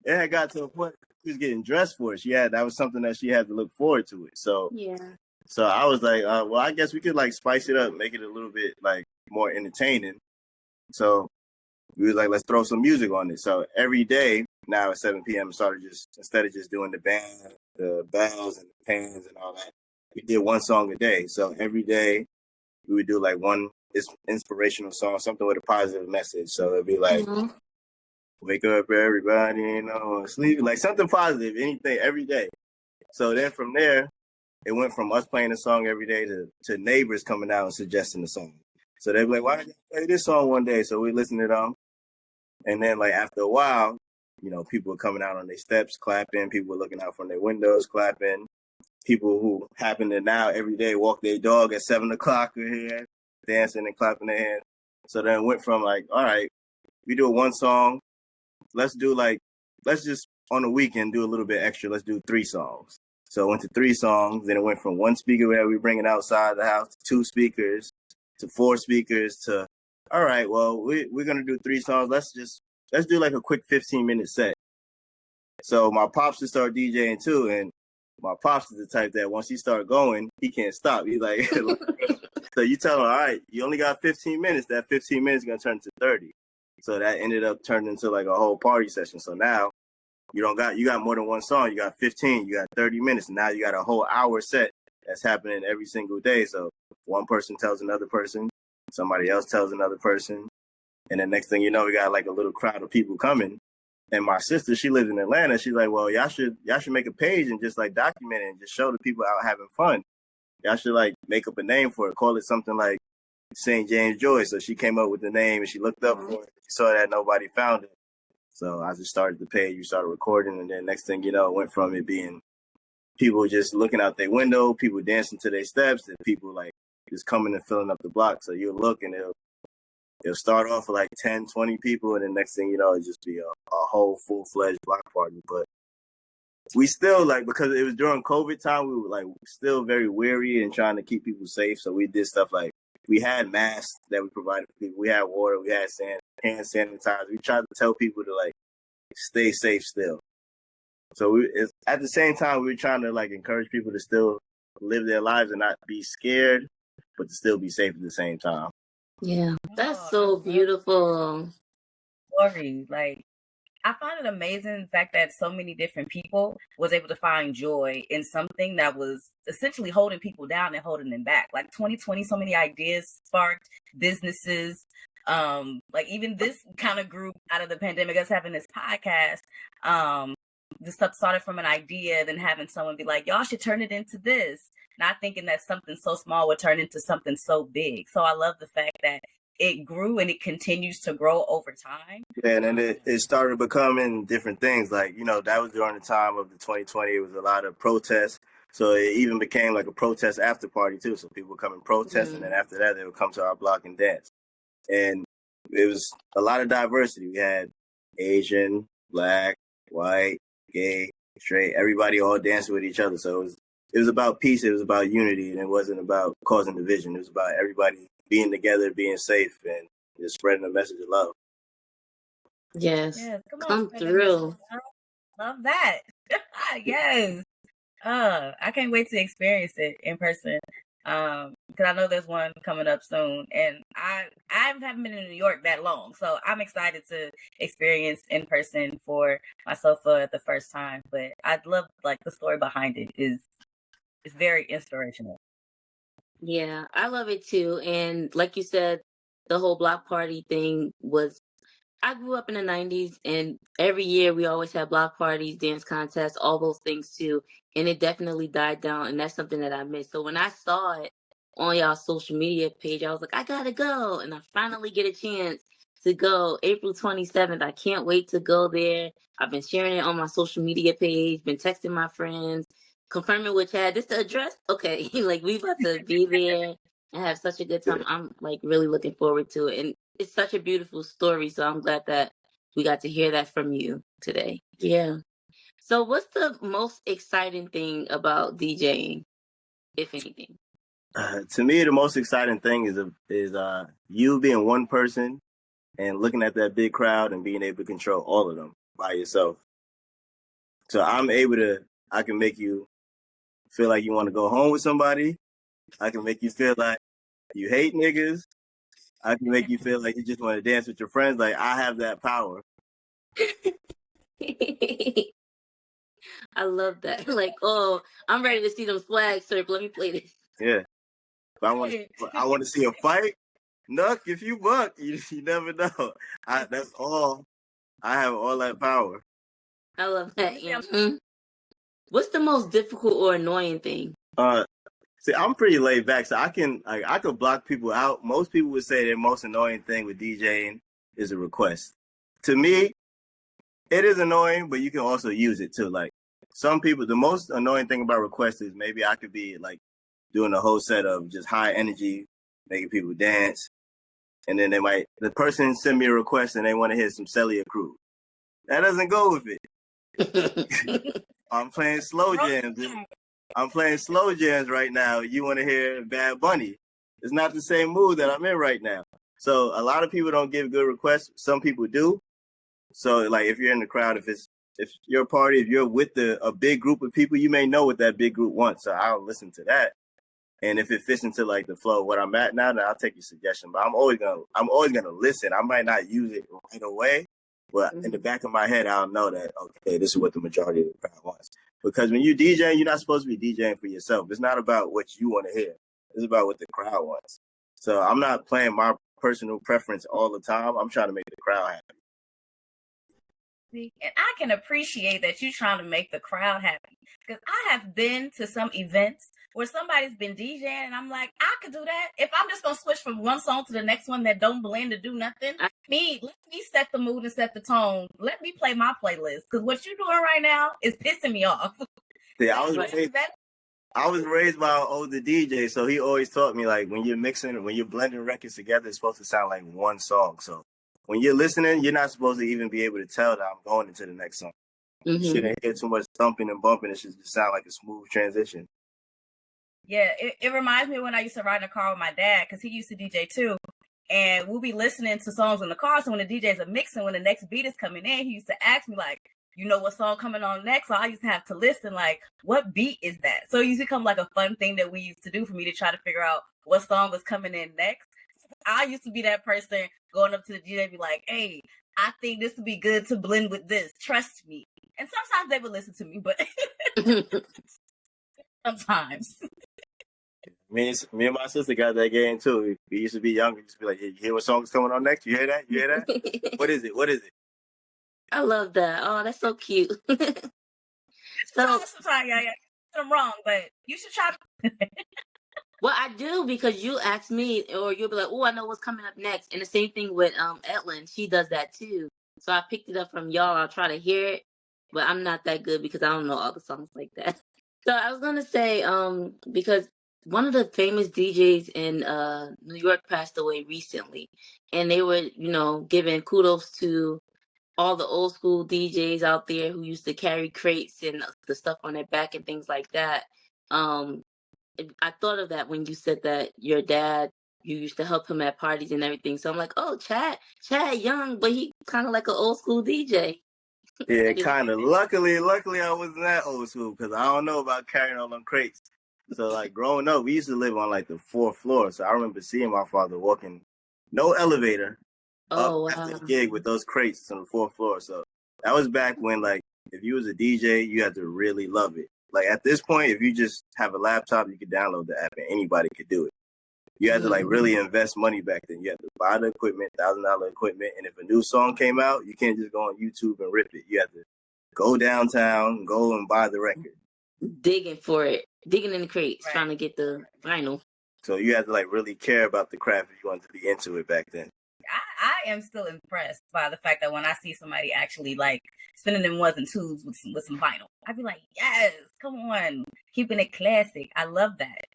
it had got to a point where she was getting dressed for it. That was something that she had to look forward to it. So I was like, well, I guess we could like spice it up, make it a little bit like more entertaining. So we was like, let's throw some music on it. So every day now at 7 p.m. started just, instead of just doing the band, the bells and the pans and all that, we did one song a day. So every day we would do like one inspirational song, something with a positive message. So it'd be like, wake up everybody, you know, sleep, like something positive, anything, every day. So then from there, it went from us playing the song every day to neighbors coming out and suggesting the song. So they'd be like, why don't you play this song one day? So we listened to them. And then like after a while, you know, people were coming out on their steps, clapping. People were looking out from their windows, clapping. People who happen to now every day walk their dog at 7 o'clock are here, dancing and clapping their hands. So then it went from like, all right, we do one song. Let's just on the weekend do a little bit extra. Let's do 3 songs. So it went to 3 songs. Then it went from 1 speaker where we bring it outside the house to 2 speakers to 4 speakers to, all right, well, we're going to do 3 songs. Let's do like a quick 15-minute set. So my pops would start DJing too. And my pops is the type that once he start going, he can't stop. He's like, so you tell him, all right, you only got 15 minutes. That 15 minutes is going to turn to 30. So that ended up turning into like a whole party session. So now you got more than one song. You got 15, you got 30 minutes. And now you got a whole hour set that's happening every single day. So one person tells another person, somebody else tells another person. And the next thing you know, we got like a little crowd of people coming. And my sister, she lives in Atlanta. She's like, well, y'all should make a page and just like document it and just show the people out having fun. Y'all should like make up a name for it. Call it something like St. James Joy. So she came up with the name and she looked up for it. She saw that nobody found it. So I just started the page. We started recording. And then next thing you know, it went from it being people just looking out their window, people dancing to their steps, and people like just coming and filling up the block. So you'll look and it'll start off with like 10, 20 people. And then next thing you know, it'll just be a whole full-fledged block party. But we still like, because it was during COVID time, we were like still very weary and trying to keep people safe. So we did stuff like, we had masks that we provided for people. We had water, we had hand sanitizer. We tried to tell people to like stay safe still. So at the same time, we were trying to like encourage people to still live their lives and not be scared, but to still be safe at the same time. Yeah, that's so beautiful. Story, like, I find it amazing the fact that so many different people was able to find joy in something that was essentially holding people down and holding them back. Like 2020, so many ideas sparked, businesses, like even this kind of group out of the pandemic, us having this podcast, this stuff started from an idea, then having someone be like, y'all should turn it into this. Not thinking that something so small would turn into something so big. So I love the fact that it grew and it continues to grow over time. Yeah, and then it started becoming different things. Like, you know, that was during the time of the 2020. It was a lot of protests. So it even became like a protest after party too. So people would come and protest, and then after that, they would come to our block and dance. And it was a lot of diversity. We had Asian, black, white, gay, straight, everybody all dancing with each other. So it was about peace, it was about unity, and it wasn't about causing division. It was about everybody being together, being safe, and just spreading a message of love. Yes. Yes, come on, Come spread that message of through. love. Love that. Yes. I can't wait to experience it in person. Because I know there's one coming up soon, and I haven't been in New York that long, so I'm excited to experience in person for myself for the first time. But I'd love like the story behind it is very inspirational. Yeah, I love it too. And like you said, the whole block party thing was, I grew up in the 90s, and every year we always had block parties, dance contests, all those things too. And it definitely died down, and that's something that I missed. So when I saw it on y'all social media page, I was like, I gotta go. And I finally get a chance to go April 27th. I can't wait to go there. I've been sharing it on my social media page, been texting my friends, confirming with Chad, this the address? Okay, like we about to be there and have such a good time. I'm like really looking forward to it. And it's such a beautiful story. So I'm glad that we got to hear that from you today. Yeah. So what's the most exciting thing about DJing, if anything? To me, the most exciting thing is you being one person and looking at that big crowd and being able to control all of them by yourself. So I can make you feel like you want to go home with somebody. I can make you feel like you hate niggas. I can make you feel like you just want to dance with your friends. Like I have that power. I love that. Like, oh, I'm ready to see them flags, sir. Let me play this. Yeah. If I want to see a fight, Nuck, if you buck, you never know. That's all. I have all that power. I love that. Mm-hmm. What's the most difficult or annoying thing? See, I'm pretty laid back, so I can block people out. Most people would say their most annoying thing with DJing is a request. To me, it is annoying, but you can also use it too. Like some people, the most annoying thing about requests is maybe I could be like doing a whole set of just high energy, making people dance, and then the person send me a request and they want to hear some Celia Cruz. That doesn't go with it. I'm playing slow jams. I'm playing slow jams right now. You want to hear Bad Bunny. It's not the same mood that I'm in right now. So a lot of people don't give good requests. Some people do. So like if you're in the crowd, if you're a party, if you're with a big group of people, you may know what that big group wants. So I'll listen to that. And if it fits into like the flow of what I'm at now, then I'll take your suggestion. But I'm always gonna listen. I might not use it right away, but in the back of my head, I'll know that okay, this is what the majority of the crowd wants. Because when you DJ, you're not supposed to be DJing for yourself. It's not about what you want to hear. It's about what the crowd wants. So I'm not playing my personal preference all the time. I'm trying to make the crowd happy. And I can appreciate that you're trying to make the crowd happy. Because I have been to some events where somebody's been DJing and I'm like, I could do that. If I'm just going to switch from one song to the next one that don't blend to do nothing, let me set the mood and set the tone. Let me play my playlist. Because what you're doing right now is pissing me off. Yeah, I was raised by an older DJ, so he always taught me like when you're blending records together, it's supposed to sound like one song. So when you're listening, you're not supposed to even be able to tell that I'm going into the next song. You shouldn't hear too much thumping and bumping. It should just sound like a smooth transition. Yeah, it reminds me when I used to ride in a car with my dad because he used to DJ too. And we'll be listening to songs in the car. So when the DJs are mixing, when the next beat is coming in, he used to ask me like, you know what song coming on next? So I used to have to listen like, what beat is that? So it used to become like a fun thing that we used to do for me to try to figure out what song was coming in next. I used to be that person going up to the DJ and be like, hey, I think this would be good to blend with this. Trust me. And sometimes they would listen to me, but sometimes. Me and my sister got that game too. We used to be young. We used to be like, you hear what song's coming on next? You hear that? You hear that? What is it? What is it? I love that. Oh, that's so cute. So sometimes, yeah, I'm wrong, but you should try. Well, I do because you ask me, or you'll be like, "Oh, I know what's coming up next." And the same thing with Etlin, she does that too. So I picked it up from y'all. I'll try to hear it, but I'm not that good because I don't know all the songs like that. So I was gonna say, because one of the famous DJs in New York passed away recently, and they were, giving kudos to all the old school DJs out there who used to carry crates and the stuff on their back and things like that. Um, I thought of that when you said that your dad, you used to help him at parties and everything. So I'm like, oh, Chad Young, but he kind of like an old school DJ. Yeah, kind of. Luckily, I wasn't that old school because I don't know about carrying all them crates. So, like, growing up, we used to live on, like, the 4th floor. So I remember seeing my father walking, no elevator, up Oh, after wow. the gig with those crates on the 4th floor. So that was back when, like, if you was a DJ, you had to really love it. Like, at this point, if you just have a laptop, you could download the app and anybody could do it. You had to, like, really invest money back then. You had to buy the equipment, $1,000 equipment. And if a new song came out, you can't just go on YouTube and rip it. You have to go downtown, go and buy the record. Digging for it, digging in the crates, trying to get the vinyl. So you had to, like, really care about the craft if you wanted to be into it back then. I am still impressed by the fact that when I see somebody actually like spinning them ones and twos with some vinyl, I'd be like, yes, come on, keeping it classic. I love that.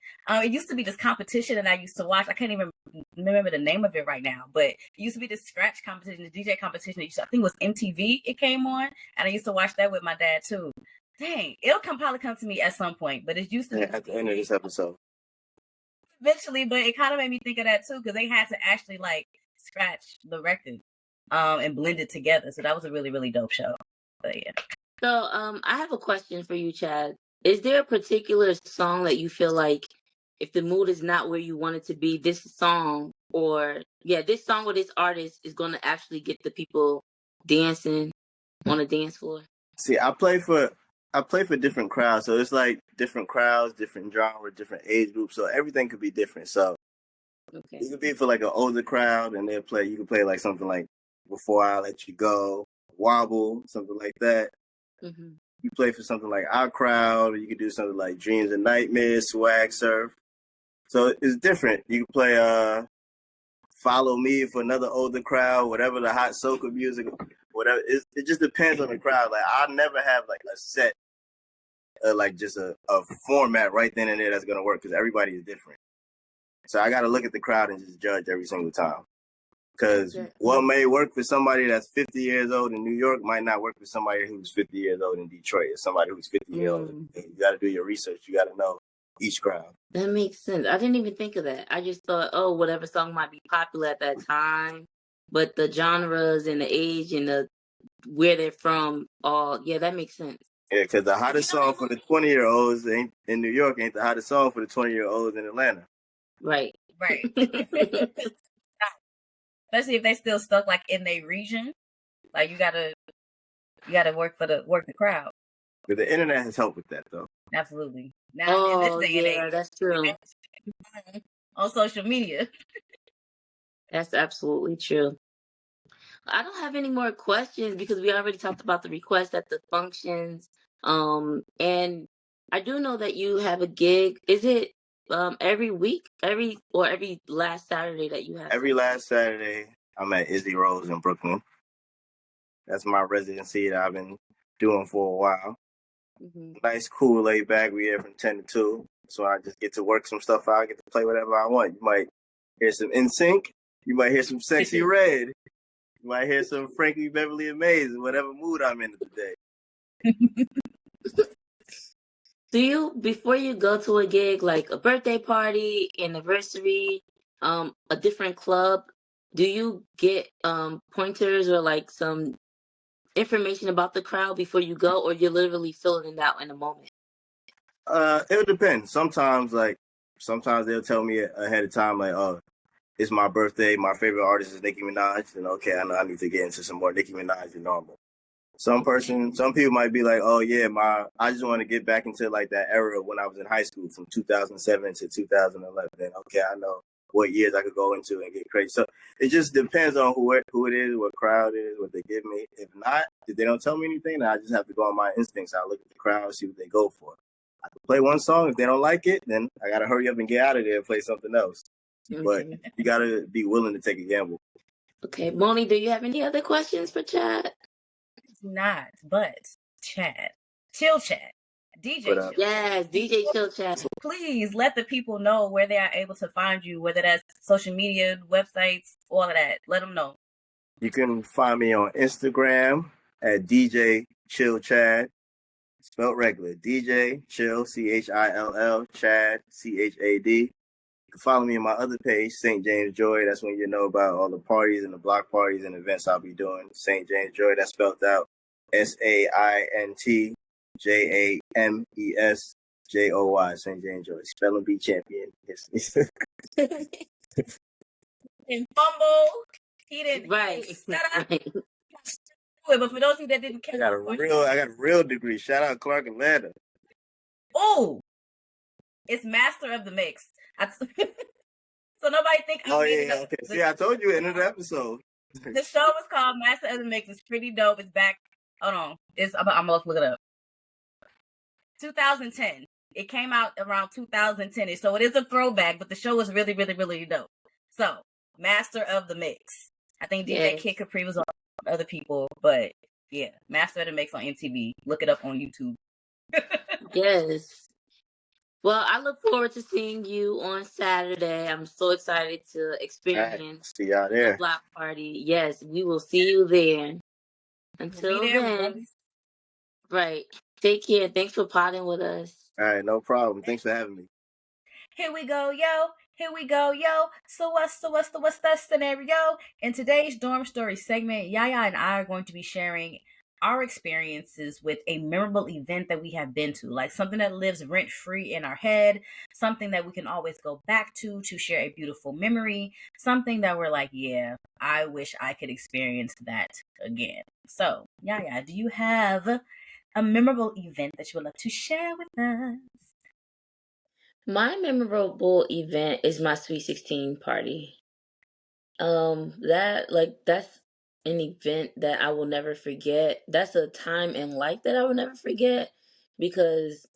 It used to be this competition that I used to watch. I can't even remember the name of it right now, but it used to be this scratch competition, the DJ competition. I think it was MTV. It came on, and I used to watch that with my dad too. Dang, it'll probably come to me at some point, but it used to. Yeah, at the end of this episode. Eventually, but it kind of made me think of that too because they had to actually like scratch the record and blend it together. So that was a really, really dope show. But yeah. So I have a question for you, Chad. Is there a particular song that you feel like if the mood is not where you want it to be, this song or this artist is going to actually get the people dancing on a dance floor? See, I play for different crowds. So it's like different crowds, different genre, different age groups. So everything could be different. So it could be for like an older crowd and you can play like something like Before I Let You Go, Wobble, something like that. Mm-hmm. You play for something like our crowd, or you could do something like Dreams and Nightmares, Swag Surf. So it's different. You can play Follow Me for another older crowd, whatever the hot soca music, whatever. It just depends on the crowd. Like I never have like a set, like just a format right then and there that's gonna work because everybody is different. So I got to look at the crowd and just judge every single time. Because what may work for somebody that's 50 years old in New York might not work for somebody who's 50 years old in Detroit or somebody who's 50 years old. You got to do your research. You got to know each crowd. That makes sense. I didn't even think of that. I just thought, oh, whatever song might be popular at that time. But the genres and the age and where they're from, that makes sense. Yeah, because the hottest song for the 20-year-olds in New York ain't the hottest song for the 20-year-olds in Atlanta. Right. Especially if they still stuck like in their region. Like you gotta work the crowd. But the internet has helped with that though. Absolutely. Now in this day and age, that's true. On social media. That's absolutely true. I don't have any more questions because we already talked about the request at the functions. And I do know that you have a gig. Is it every week? Every last Saturday that you have? Every last Saturday, I'm at Izzy Rose in Brooklyn. That's my residency that I've been doing for a while. Mm-hmm. Nice, cool, laid back. We here from 10 to 2. So I just get to work some stuff out. I get to play whatever I want. You might hear some NSYNC. You might hear some Sexy Red. You might hear some Frankie Beverly and Maze, whatever mood I'm in today. Do you, before you go to a gig, like a birthday party, anniversary, a different club, do you get pointers or like some information about the crowd before you go, or you're literally filling it out in a moment? It would depend. Sometimes they'll tell me ahead of time, like, oh, it's my birthday. My favorite artist is Nicki Minaj. And okay, I know I need to get into some more Nicki Minaj than normal. Some people might be like, oh yeah, I just want to get back into like that era when I was in high school from 2007 to 2011. And okay, I know what years I could go into and get crazy. So it just depends on who it is, what crowd it is, what they give me. If not, if they don't tell me anything, then I just have to go on my instincts. I look at the crowd, see what they go for. I can play one song. If they don't like it, then I got to hurry up and get out of there and play something else. Okay. But you got to be willing to take a gamble. Okay. Monie, do you have any other questions for Chad? Not, but Chad. Chill Chad. DJ What up? Chill. Yes, DJ Chill Chat. Please let the people know where they are able to find you, whether that's social media, websites, all of that. Let them know. You can find me on Instagram at DJ Chill Chad, spelled regular. DJ Chill, Chill, Chad, Chad. You can follow me on my other page, St. James Joy. That's when you know about all the parties and the block parties and events I'll be doing. St. James Joy, that's spelled out SaintJamesJoy. St. James Joy. Spelling bee champion. And fumble. He didn't Right. stutter. Right. But for those of you that didn't catch I got a real degree. Shout out Clark Atlanta. Oh, it's master of the mix. So nobody think I made it up. Okay. See, I told you in the episode. The show is called Master of the Mix. It's pretty dope. It's back. Hold on. I'm gonna look it up. 2010. It came out around 2010. So it is a throwback, but the show is really, really, really dope. So, Master of the Mix. I think DJ Kid Capri was on other people, but yeah, Master of the Mix on MTV. Look it up on YouTube. Yes. Well, I look forward to seeing you on Saturday. I'm so excited to experience See y'all there. the block party. Yes, we will see you there. Until then, right. Take care. Thanks for potting with us. All right, no problem. Thanks for having me. Here we go, yo. Here we go, yo. So what's the scenario? In today's dorm story segment, Yaya and I are going to be sharing our experiences with a memorable event that we have been to, like something that lives rent free in our head, something that we can always go back to share a beautiful memory, something that we're like, yeah, I wish I could experience that again. So, Yaya, do you have a memorable event that you would love to share with us? My memorable event is my Sweet 16 party. That's an event that I will never forget. That's a time in life that I will never forget because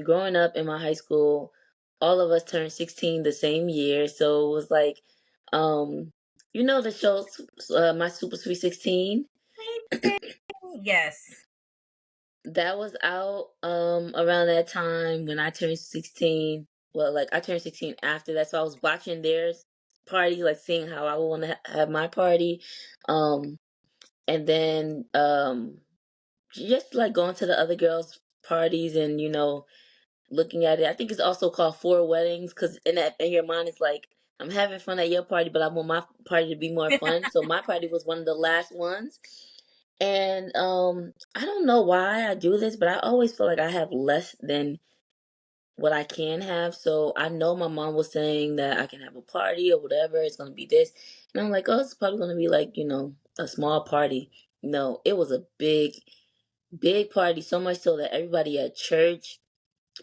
growing up in my high school, all of us turned 16 the same year. So it was like, the show, My Super Sweet 16. Yes. That was out around that time when I turned 16. Well, like I turned 16 after that, so I was watching theirs party, like seeing how I would want to have my party. And then just like going to the other girls' parties and looking at it. I think it's also called Four Weddings because in your mind it's like I'm having fun at your party, but I want my party to be more fun. So my party was one of the last ones. And I don't know why I do this, but I always feel like I have less than what I can have. So I know my mom was saying that I can have a party or whatever. It's gonna be this, and I'm like, oh, it's probably gonna be like a small party. No, it was a big, big party. So much so that everybody at church,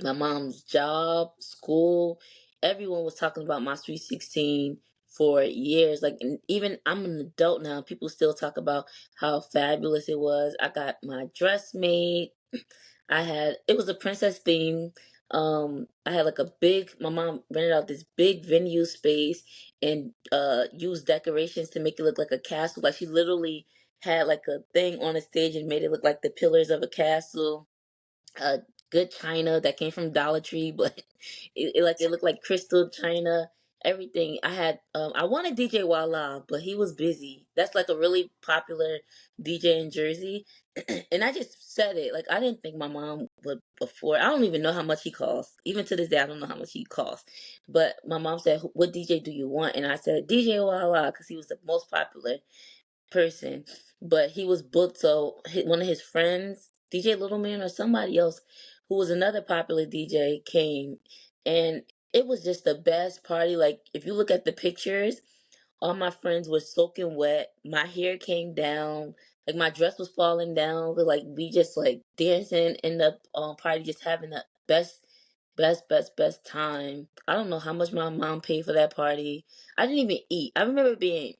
my mom's job, school, everyone was talking about my Sweet 16 for years. Like, and even I'm an adult now, people still talk about how fabulous it was. I got my dress made. It was a princess theme. I had like my mom rented out this big venue space and used decorations to make it look like a castle. Like she literally had like a thing on the stage and made it look like the pillars of a castle. uh Good china that came from Dollar Tree, but it looked like crystal china. Everything I wanted DJ Walla, but he was busy. That's like a really popular DJ in Jersey, and I just said it like I didn't think my mom would before. I don't even know how much he costs. Even to this day, I don't know how much he costs. But my mom said, "What DJ do you want?" And I said DJ Walla because he was the most popular person, but he was booked. So one of his friends, DJ Littleman or somebody else, who was another popular DJ, came, and it was just the best party. Like if you look at the pictures, all my friends were soaking wet. My hair came down. Like my dress was falling down. But like we just like dancing in the party, just having the best time. I don't know how much my mom paid for that party. I didn't even eat. I remember being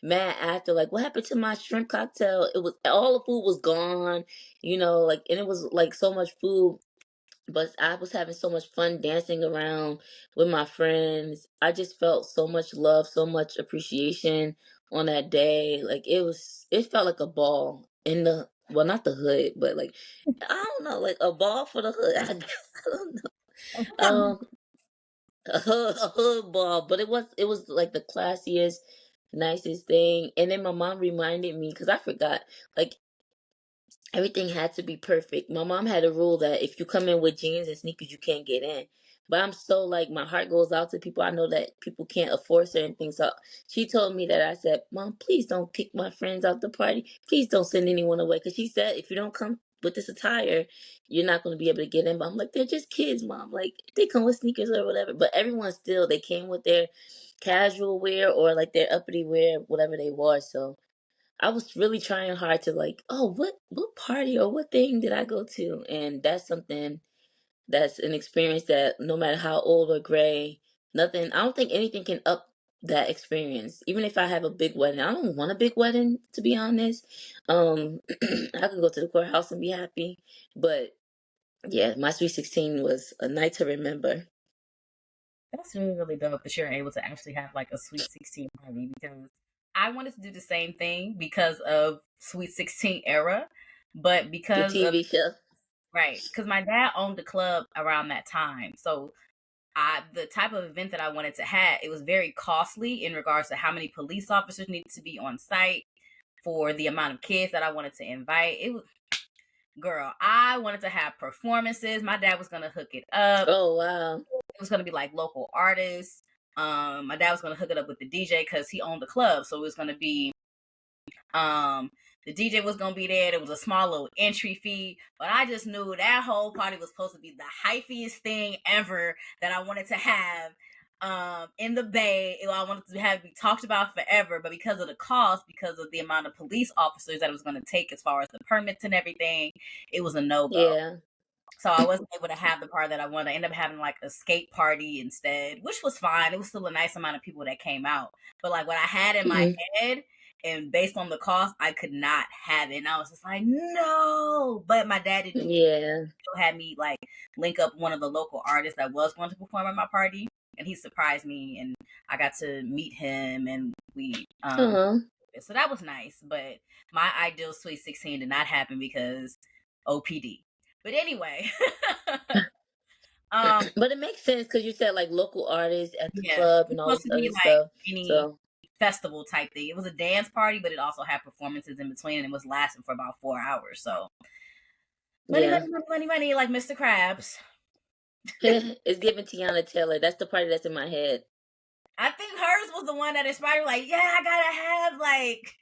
mad after, like, what happened to my shrimp cocktail? It was all the food was gone, like, and it was like so much food. But I was having so much fun dancing around with my friends. I just felt so much love, so much appreciation on that day. Like it felt like a ball. And well, not the hood, but like I don't know, like a ball for the hood. I don't know. Um, a hood ball, but it was like the classiest, nicest thing. And then my mom reminded me because I forgot. Like everything had to be perfect. My mom had a rule that if you come in with jeans and sneakers, you can't get in. But I'm so like my heart goes out to people. I know that people can't afford certain things. So she told me that I said, "Mom, please don't kick my friends out the party. Please don't send anyone away." Because she said if you don't come with this attire, you're not going to be able to get in. But I'm like, they're just kids, Mom. Like they come with sneakers or whatever. But everyone still they came with their casual wear or like their uppity wear, whatever they wore. So I was really trying hard to like, oh, what party or what thing did I go to? And that's something that's an experience that no matter how old or gray, nothing. I don't think anything can up that experience. Even if I have a big wedding, I don't want a big wedding to be honest. I could go to the courthouse and be happy, but yeah, my sweet 16 was a night to remember. That's really, really dope that you're able to actually have like a Sweet 16 party because I wanted to do the same thing because of Sweet 16 era, but The because of, TV show. right, because my dad owned the club around that time. So the type of event that I wanted to have, it was very costly in regards to how many police officers needed to be on site for the amount of kids that I wanted to invite. It was, girl, I wanted to have performances. My dad was going to hook it up. Oh wow. It was going to be like local artists. My dad was going to hook it up with the DJ because he owned the club. So it was going to be, um, the DJ was going to be there. There was a small little entry fee. But I just knew that whole party was supposed to be the hyphiest thing ever that I wanted to have in the Bay. I wanted to have it be talked about forever. But because of the cost, because of the amount of police officers that it was going to take as far as the permits and everything, it was a no-go. Yeah. So I wasn't able to have the part that I wanted. I ended up having like a skate party instead, which was fine. It was still a nice amount of people that came out. But like what I had in my Mhm. head and based on the cost, I could not have it. And I was just like, no. But my dad didn't care. Yeah. He still had me like link up one of the local artists that was going to perform at my party. And he surprised me and I got to meet him and we Uh-huh. so that was nice. But my ideal Sweet 16 did not happen because OPD. But anyway, um, But it makes sense because you said like local artists at the yeah, club it's and all supposed this to be other like stuff. any So festival type thing. It was a dance party, but it also had performances in between, and it was lasting for about 4 hours. So money, yeah, money, money, money, money, like Mr. Krabs. it's giving Tiana Taylor. That's the party that's in my head. I think hers was the one that inspired me. Like, yeah, I gotta have like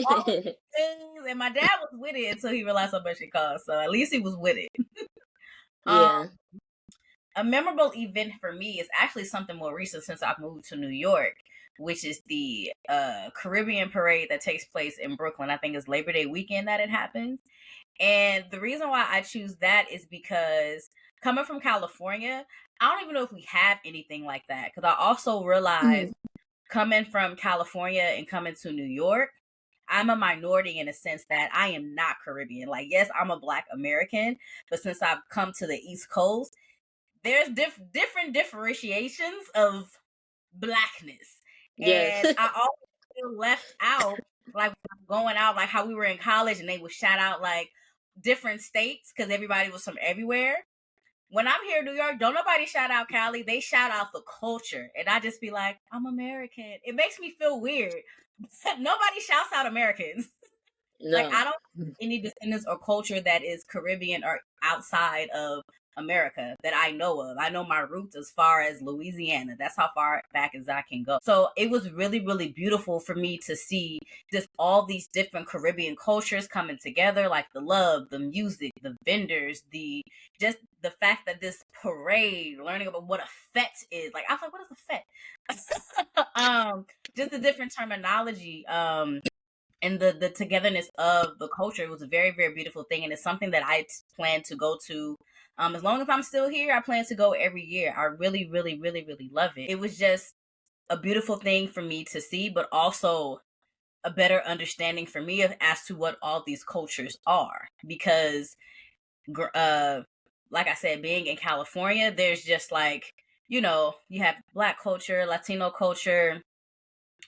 all these things, and my dad was with it until he realized how much it cost. So at least he was with it. Um, Yeah. a memorable event for me is actually something more recent since I've moved to New York, which is the Caribbean parade that takes place in Brooklyn. I think it's Labor Day weekend that it happens. And the reason why I choose that is because coming from California, I don't even know if we have anything like that. Because I also realized coming from California and coming to New York, I'm a minority in a sense that I am not Caribbean. Like, yes, I'm a Black American, but since I've come to the East Coast, there's different differentiations of blackness, Yes. and I always feel left out. Like going out, like how we were in college, and they would shout out like different states because everybody was from everywhere. When I'm here in New York, don't nobody shout out Cali. They shout out the culture, and I just be like, I'm American. It makes me feel weird. Nobody shouts out Americans. Like I No. don't have any descendants or culture that is Caribbean or outside of America that I know of. I know my roots as far as Louisiana. That's how far back as I can go. So it was really, really beautiful for me to see just all these different Caribbean cultures coming together, like the love, the music, the vendors, the just the fact that this parade, learning about what a fete is. Like I was like, what is a fete? Just the different terminology. And the togetherness of the culture. It was a very, very beautiful thing, and it's something that I plan to go to. As long as I'm still here, I plan to go every year. I really, really, really, really love it. It was just a beautiful thing for me to see, but also a better understanding for me as to what all these cultures are. Because, like I said, being in California, there's just like, you have Black culture, Latino culture,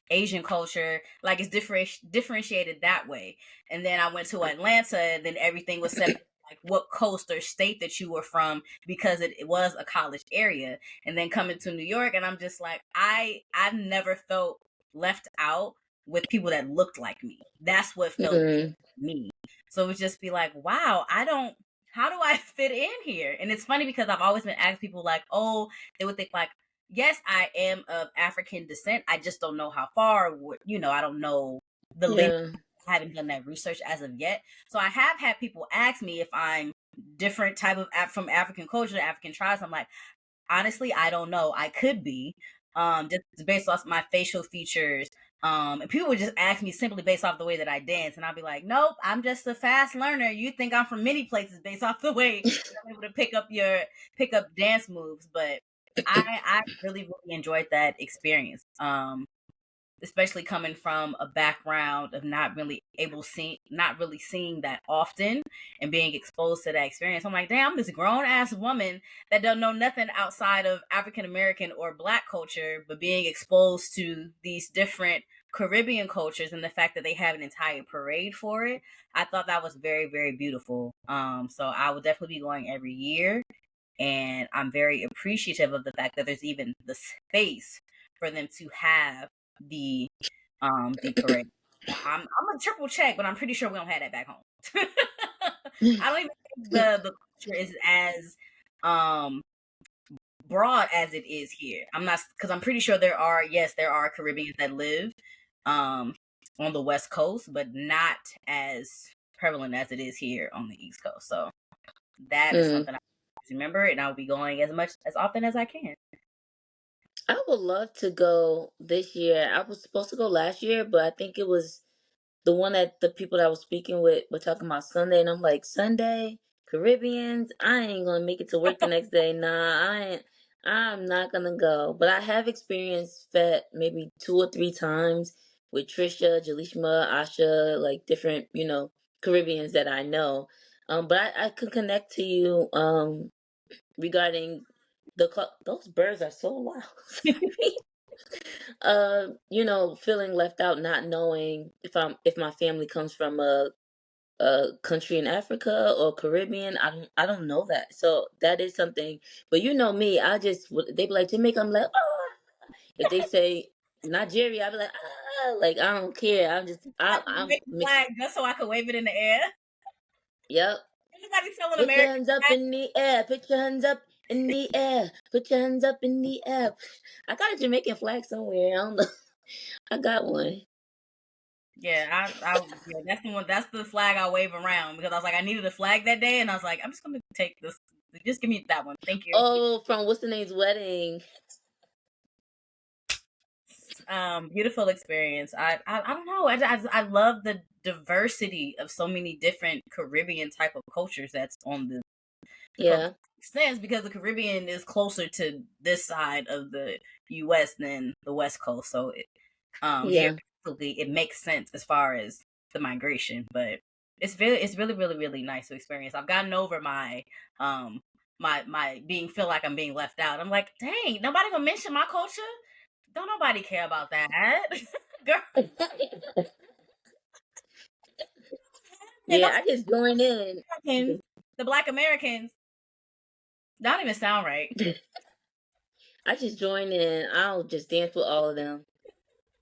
Asian culture, like it's differentiated that way. And then I went to Atlanta, and then everything was separate, like what coast or state that you were from, because it was a college area. And then coming to New York, and I'm just like, I've never felt left out with people that looked like me. That's what felt Mm. me. So it would just be like, wow, I don't. How do I fit in here? And it's funny because I've always been asking people like, oh, they would think like, yes, I am of African descent. I just don't know how far. I don't know the lineage. Yeah. I haven't done that research as of yet. So I have had people ask me if I'm different type of from African culture, African tribes. I'm like, honestly, I don't know. I could be, just based off my facial features. And people would just ask me simply based off the way that I dance, and I'll be like, nope, I'm just a fast learner. You think I'm from many places based off the way that I'm able to pick up dance moves. But I really, really enjoyed that experience. Especially coming from a background of not really seeing that often and being exposed to that experience. I'm like, damn, I'm this grown ass woman that don't know nothing outside of African American or Black culture, but being exposed to these different Caribbean cultures and the fact that they have an entire parade for it. I thought that was very, very beautiful. So I will definitely be going every year, and I'm very appreciative of the fact that there's even the space for them to have the parade. I'm a triple check, but I'm pretty sure we don't have that back home. I don't even think the culture is as um broad as it is here. I'm not, because I'm pretty sure there are Caribbeans that live um on the West Coast, but not as prevalent as it is here on the East Coast. So that is Mm. something I remember, and I'll be going as often as I can. I would love to go this year. I was supposed to go last year, but I think it was the one that the people that I was speaking with were talking about Sunday, and I'm like, Sunday, Caribbeans, I ain't gonna make it to work the next day. Nah, I ain't. I'm not gonna go. But I have experienced FET maybe 2 or 3 times with Trisha, Jalishma, Asha, like different, Caribbeans that I know. But I could connect to you regarding those birds are so loud. Sorry. Feeling left out, not knowing if my family comes from a country in Africa or Caribbean. I don't know that. So that is something. But you know me, they be like Jamaica, I'm like, oh. If they say Nigeria, I be like, ah, like I don't care. I'm Make a mixed. flag just so I could wave it in the air. Yep. Everybody telling Put your American hands up in the air. Put your hands up in the air. Put your hands up in the air. I got a Jamaican flag somewhere. I don't know. I got one. Yeah, yeah, that's the one. That's the flag I wave around because I was like, I needed a flag that day, and I was like, I'm just gonna take this. Just give me that one, thank you. Oh, from what's the name's wedding. Beautiful experience. I don't know. I love the diversity of so many different Caribbean type of cultures that's on the coast. Yeah, Sense because the Caribbean is closer to this side of the U.S. than the West Coast, so yeah, geographically it makes sense as far as the migration. But it's really, really, really nice to experience. I've gotten over um my being feel like I'm being left out. I'm like, dang, nobody gonna mention my culture. Don't nobody care about that, girl. And yeah. I just joined in. The Black Americans don't even sound right. I just joined in. I'll just dance with all of them.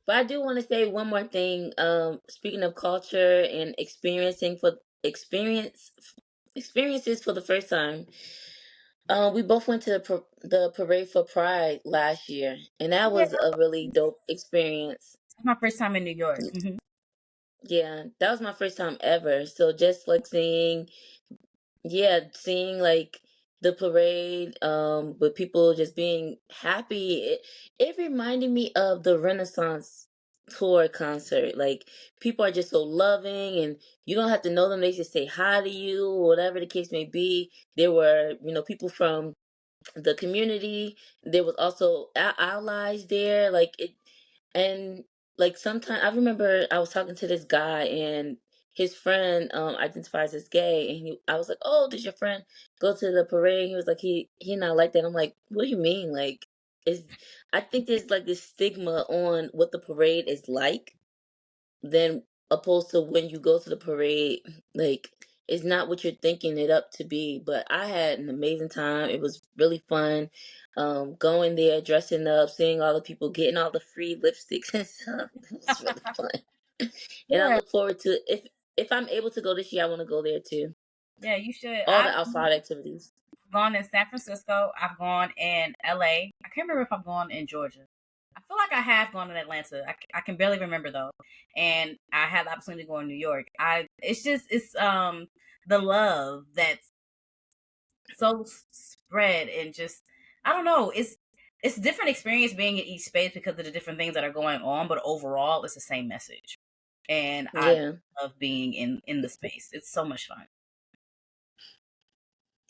But I do want to say one more thing. Speaking of culture and experiences for the first time. We both went to the parade for Pride last year, and that Yeah, was a really dope experience. that's my first time in New York. Yeah, that was my first time ever. So just like seeing like the parade, with people just being happy, it reminded me of the Renaissance tour concert. Like people are just so loving, and you don't have to know them; they just say hi to you, or whatever the case may be. There were, people from the community. There was also allies there, like it, and like sometimes I remember I was talking to this guy and his friend identifies as gay, and I was like, oh, did your friend go to the parade? He was like, he not like that. I'm like, what do you mean, like? Is I think there's like this stigma on what the parade is like, than opposed to when you go to the parade. Like, it's not what you're thinking it up to be. But I had an amazing time. It was really fun. Going there, dressing up, seeing all the people getting all the free lipsticks and stuff. It was really fun. And I Yeah, look forward to, if I'm able to go this year, I want to go there too. yeah, you should. All the I've outside activities. gone in San Francisco. I've gone in LA. I can't remember if I've gone in Georgia. I feel like I have gone in Atlanta. I can barely remember though. And I had the opportunity to go in New York. It's the love that's so spread, and just I don't know. It's a different experience being in each space because of the different things that are going on, but overall it's the same message. And I Yeah, love being in the space. It's so much fun.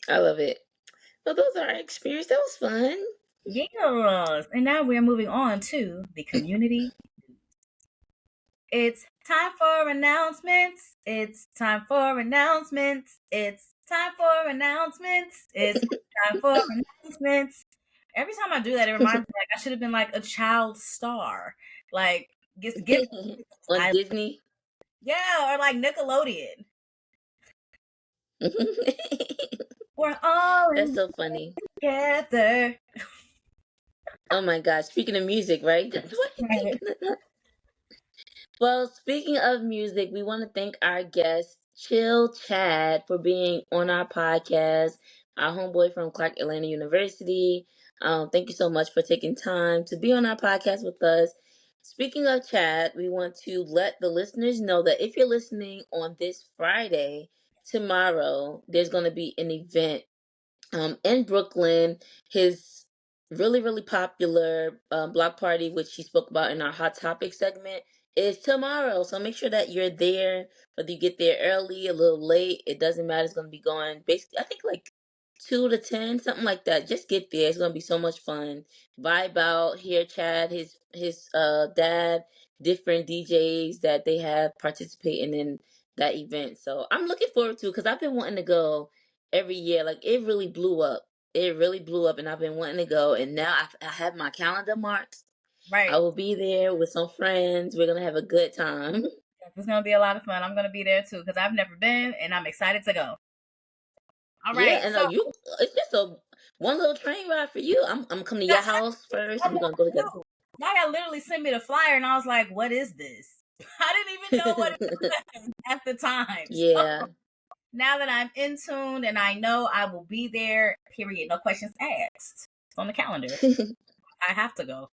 I love it. So those are our experience. That was fun. Yes. And now we're moving on to the community. It's time for announcements. It's time for announcements. It's time for announcements. It's time for announcements. Every time I do that, it reminds me like I should have been like a child star. Like get On I Disney. yeah, or like Nickelodeon. We're all That's in so funny. together. Oh my God. Speaking of music, right? That's what I'm Right. thinking of. Well, speaking of music, we want to thank our guest, Chill Chad, for being on our podcast, our homeboy from Clark Atlanta University. Thank you so much for taking time to be on our podcast with us. Speaking of Chad, we want to let the listeners know that if you're listening on this Friday, tomorrow, there's going to be an event in Brooklyn. His really popular block party, which he spoke about in our Hot Topic segment, is tomorrow. So make sure that you're there. Whether you get there early, a little late, it doesn't matter. It's going to be going basically, I think like 2 to 10, something like that. Just get there. It's going to be so much fun. Vibe out, hear Chad, his dad, different DJs that they have participating in that event. So I'm looking forward to, because I've been wanting to go every year. Like, it really blew up. It really blew up, and I've been wanting to go. And now I have my calendar marked. I Right. will be there with some friends. We're gonna have a good time. It's gonna be a lot of fun. I'm gonna be there too because I've never been and I'm excited to go. All Yeah, right. and So you, it's just a one little train ride for you. I'm coming to yeah, your house first, I and we're gonna go together. know. Yaya literally sent me the flyer and I was like, what is this? I didn't even know what it was at the time. So Yeah. now that I'm in tune and I know I will be there, period. No questions asked. It's on the calendar. I have to go.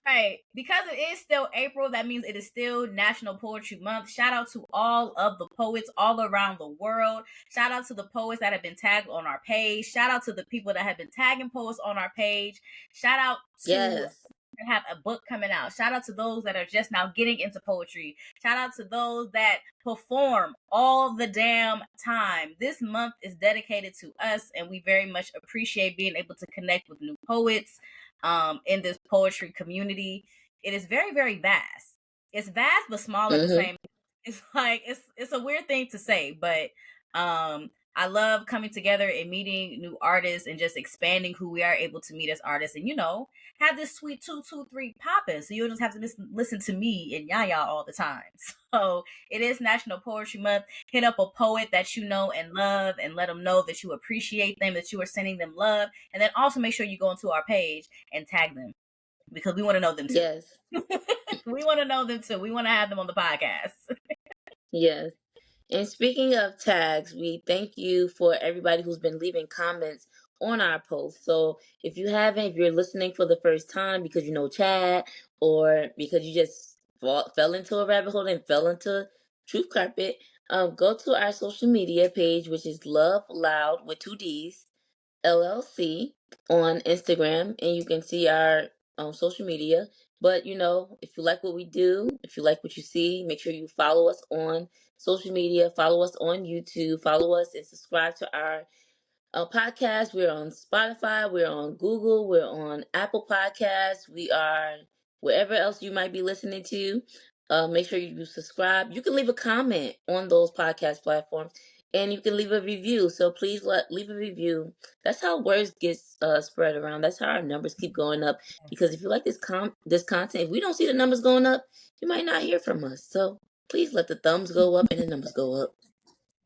Right. Because it is still April, that means it is still National Poetry Month. Shout out to all of the poets all around the world. Shout out to the poets that have been tagged on our page. Shout out to the people that have been tagging poets on our page. Shout out to Yes. have a book coming out. Shout out to those that are just now getting into poetry. Shout out to those that perform all the damn time. This month is dedicated to us, and we very much appreciate being able to connect with new poets in this poetry community. It is very vast. It's vast but small at the Mhm. same. It's like it's a weird thing to say, but I love coming together and meeting new artists and just expanding who we are able to meet as artists, and have this sweet 223 popping, so you don't just have to listen to me and Yaya all the time. So it is National Poetry Month. Hit up a poet that you know and love, and let them know that you appreciate them, that you are sending them love, and then also make sure you go into our page and tag them because we want to know them too. Yes. We want to know them too. We want to have them on the podcast. Yes. And speaking of tags, we thank you for everybody who's been leaving comments on our posts. So if you're listening for the first time because you know Chad, or because you just fell into a rabbit hole and fell into Truth Carpet, go to our social media page, which is Love Loud with two D's, LLC, on Instagram, and you can see our social media. But if you like what we do, if you like what you see, make sure you follow us on social media, follow us on YouTube, follow us and subscribe to our podcast. We're on Spotify, we're on Google, we're on Apple Podcasts, we are wherever else you might be listening to. Make sure you subscribe. You can leave a comment on those podcast platforms. and you can leave a review. So please leave a review. That's how words get spread around. That's how our numbers keep going up. Because if you like this content, if we don't see the numbers going up, you might not hear from us. So please let the thumbs go up and the numbers go up.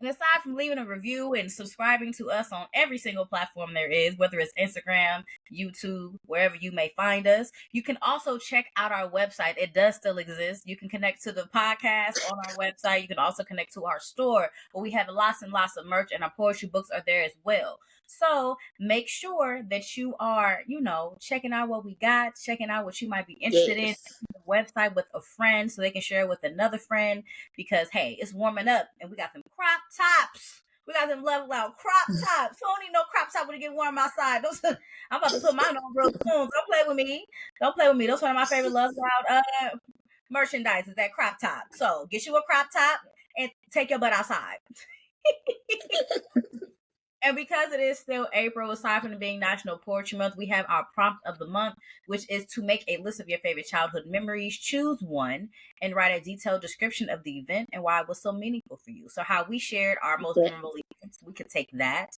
And aside from leaving a review and subscribing to us on every single platform there is, whether it's Instagram, YouTube, wherever you may find us, you can also check out our website. It does still exist. You can connect to the podcast on our website. You can also connect to our store where we have lots and lots of merch, and our poetry books are there as well. So make sure that you are, checking out what we got, checking out what you might be interested in. The website with a friend so they can share it with another friend, because hey, it's warming up and we got them crop tops. We got them level out crop tops. Who don't need no crop top when it get warm outside? I'm about to put mine on real soon. Don't play with me. Don't play with me. Those one of my favorite love loud merchandise is that crop top. So get you a crop top and take your butt outside. And because it is still April, aside from it being National Poetry Month, we have our prompt of the month, which is to make a list of your favorite childhood memories, choose one, and write a detailed description of the event and why it was so meaningful for you. So how we shared our most memorable events, we could take that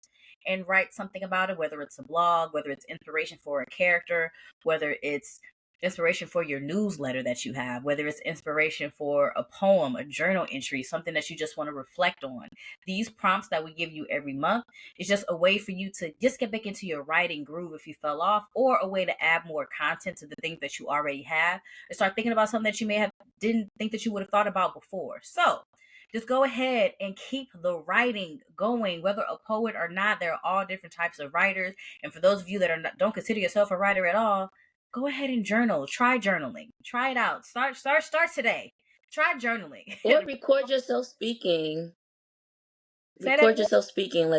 and write something about it, whether it's a blog, whether it's inspiration for a character, whether it's inspiration for your newsletter that you have, whether it's inspiration for a poem, a journal entry, something that you just want to reflect on. These prompts that we give you every month is just a way for you to just get back into your writing groove if you fell off, or a way to add more content to the things that you already have and start thinking about something that you may have didn't think that you would have thought about before. So just go ahead and keep the writing going, whether a poet or not. There are all different types of writers. And for those of you that don't consider yourself a writer at all, go ahead and journal. Try journaling. Try it out. Start today. Try journaling. Or record yourself speaking. Record yourself speaking.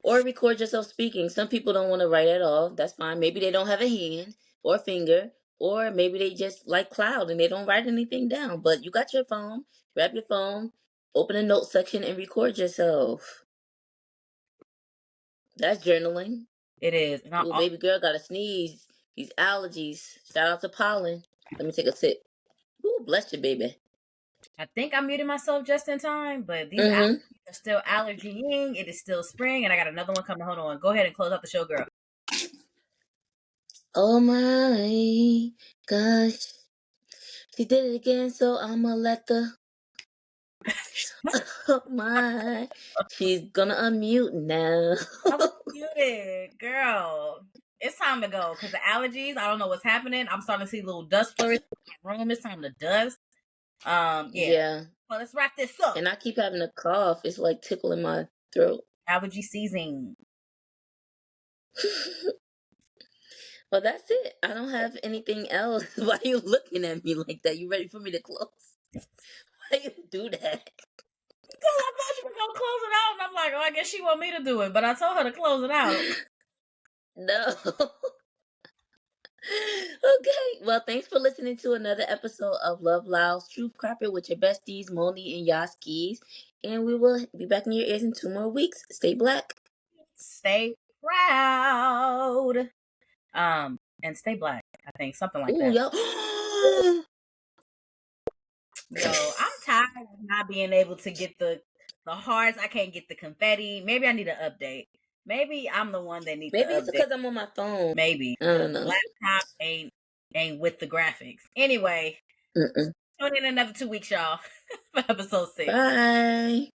Record yourself speaking. Some people don't want to write at all. That's fine. Maybe they don't have a hand or a finger, or maybe they just like cloud and they don't write anything down. But you got your phone. Grab your phone, open a note section, and record yourself. That's journaling. It is. Ooh, baby girl got a sneeze. These allergies. Shout out to pollen. Let me take a sip. Ooh, bless you, baby. I think I muted myself just in time, but these allergies are still allergying. It is still spring, and I got another one coming. Hold on. Go ahead and close out the show, girl. Oh my gosh. She did it again, so I'ma let the... Oh my. She's gonna unmute now. I was muted, girl. It's time to go because the allergies, I don't know what's happening. I'm starting to see little dust flurries in my room. It's time to dust. Yeah. Well, let's wrap this up. And I keep having a cough. It's like tickling my throat. Allergy season. Well, that's it. I don't have anything else. Why are you looking at me like that? You ready for me to close? Why you do that? Because I thought she was going to close it out. And I'm like, oh, I guess she want me to do it. But I told her to close it out. No. Okay. Well, thanks for listening to another episode of Love Loud's Truth Crapper with your besties, Monie and Yaskis. And we will be back in your ears in 2 more weeks. Stay black. Stay proud. And stay black. I think something like that. Yo, I'm tired of not being able to get the hearts. I can't get the confetti. Maybe I need an update. Maybe I'm the one that needs. Maybe it's because I'm on my phone. Maybe I don't know. The laptop ain't with the graphics. Anyway, tune in another 2 weeks, y'all, for episode 6. Bye.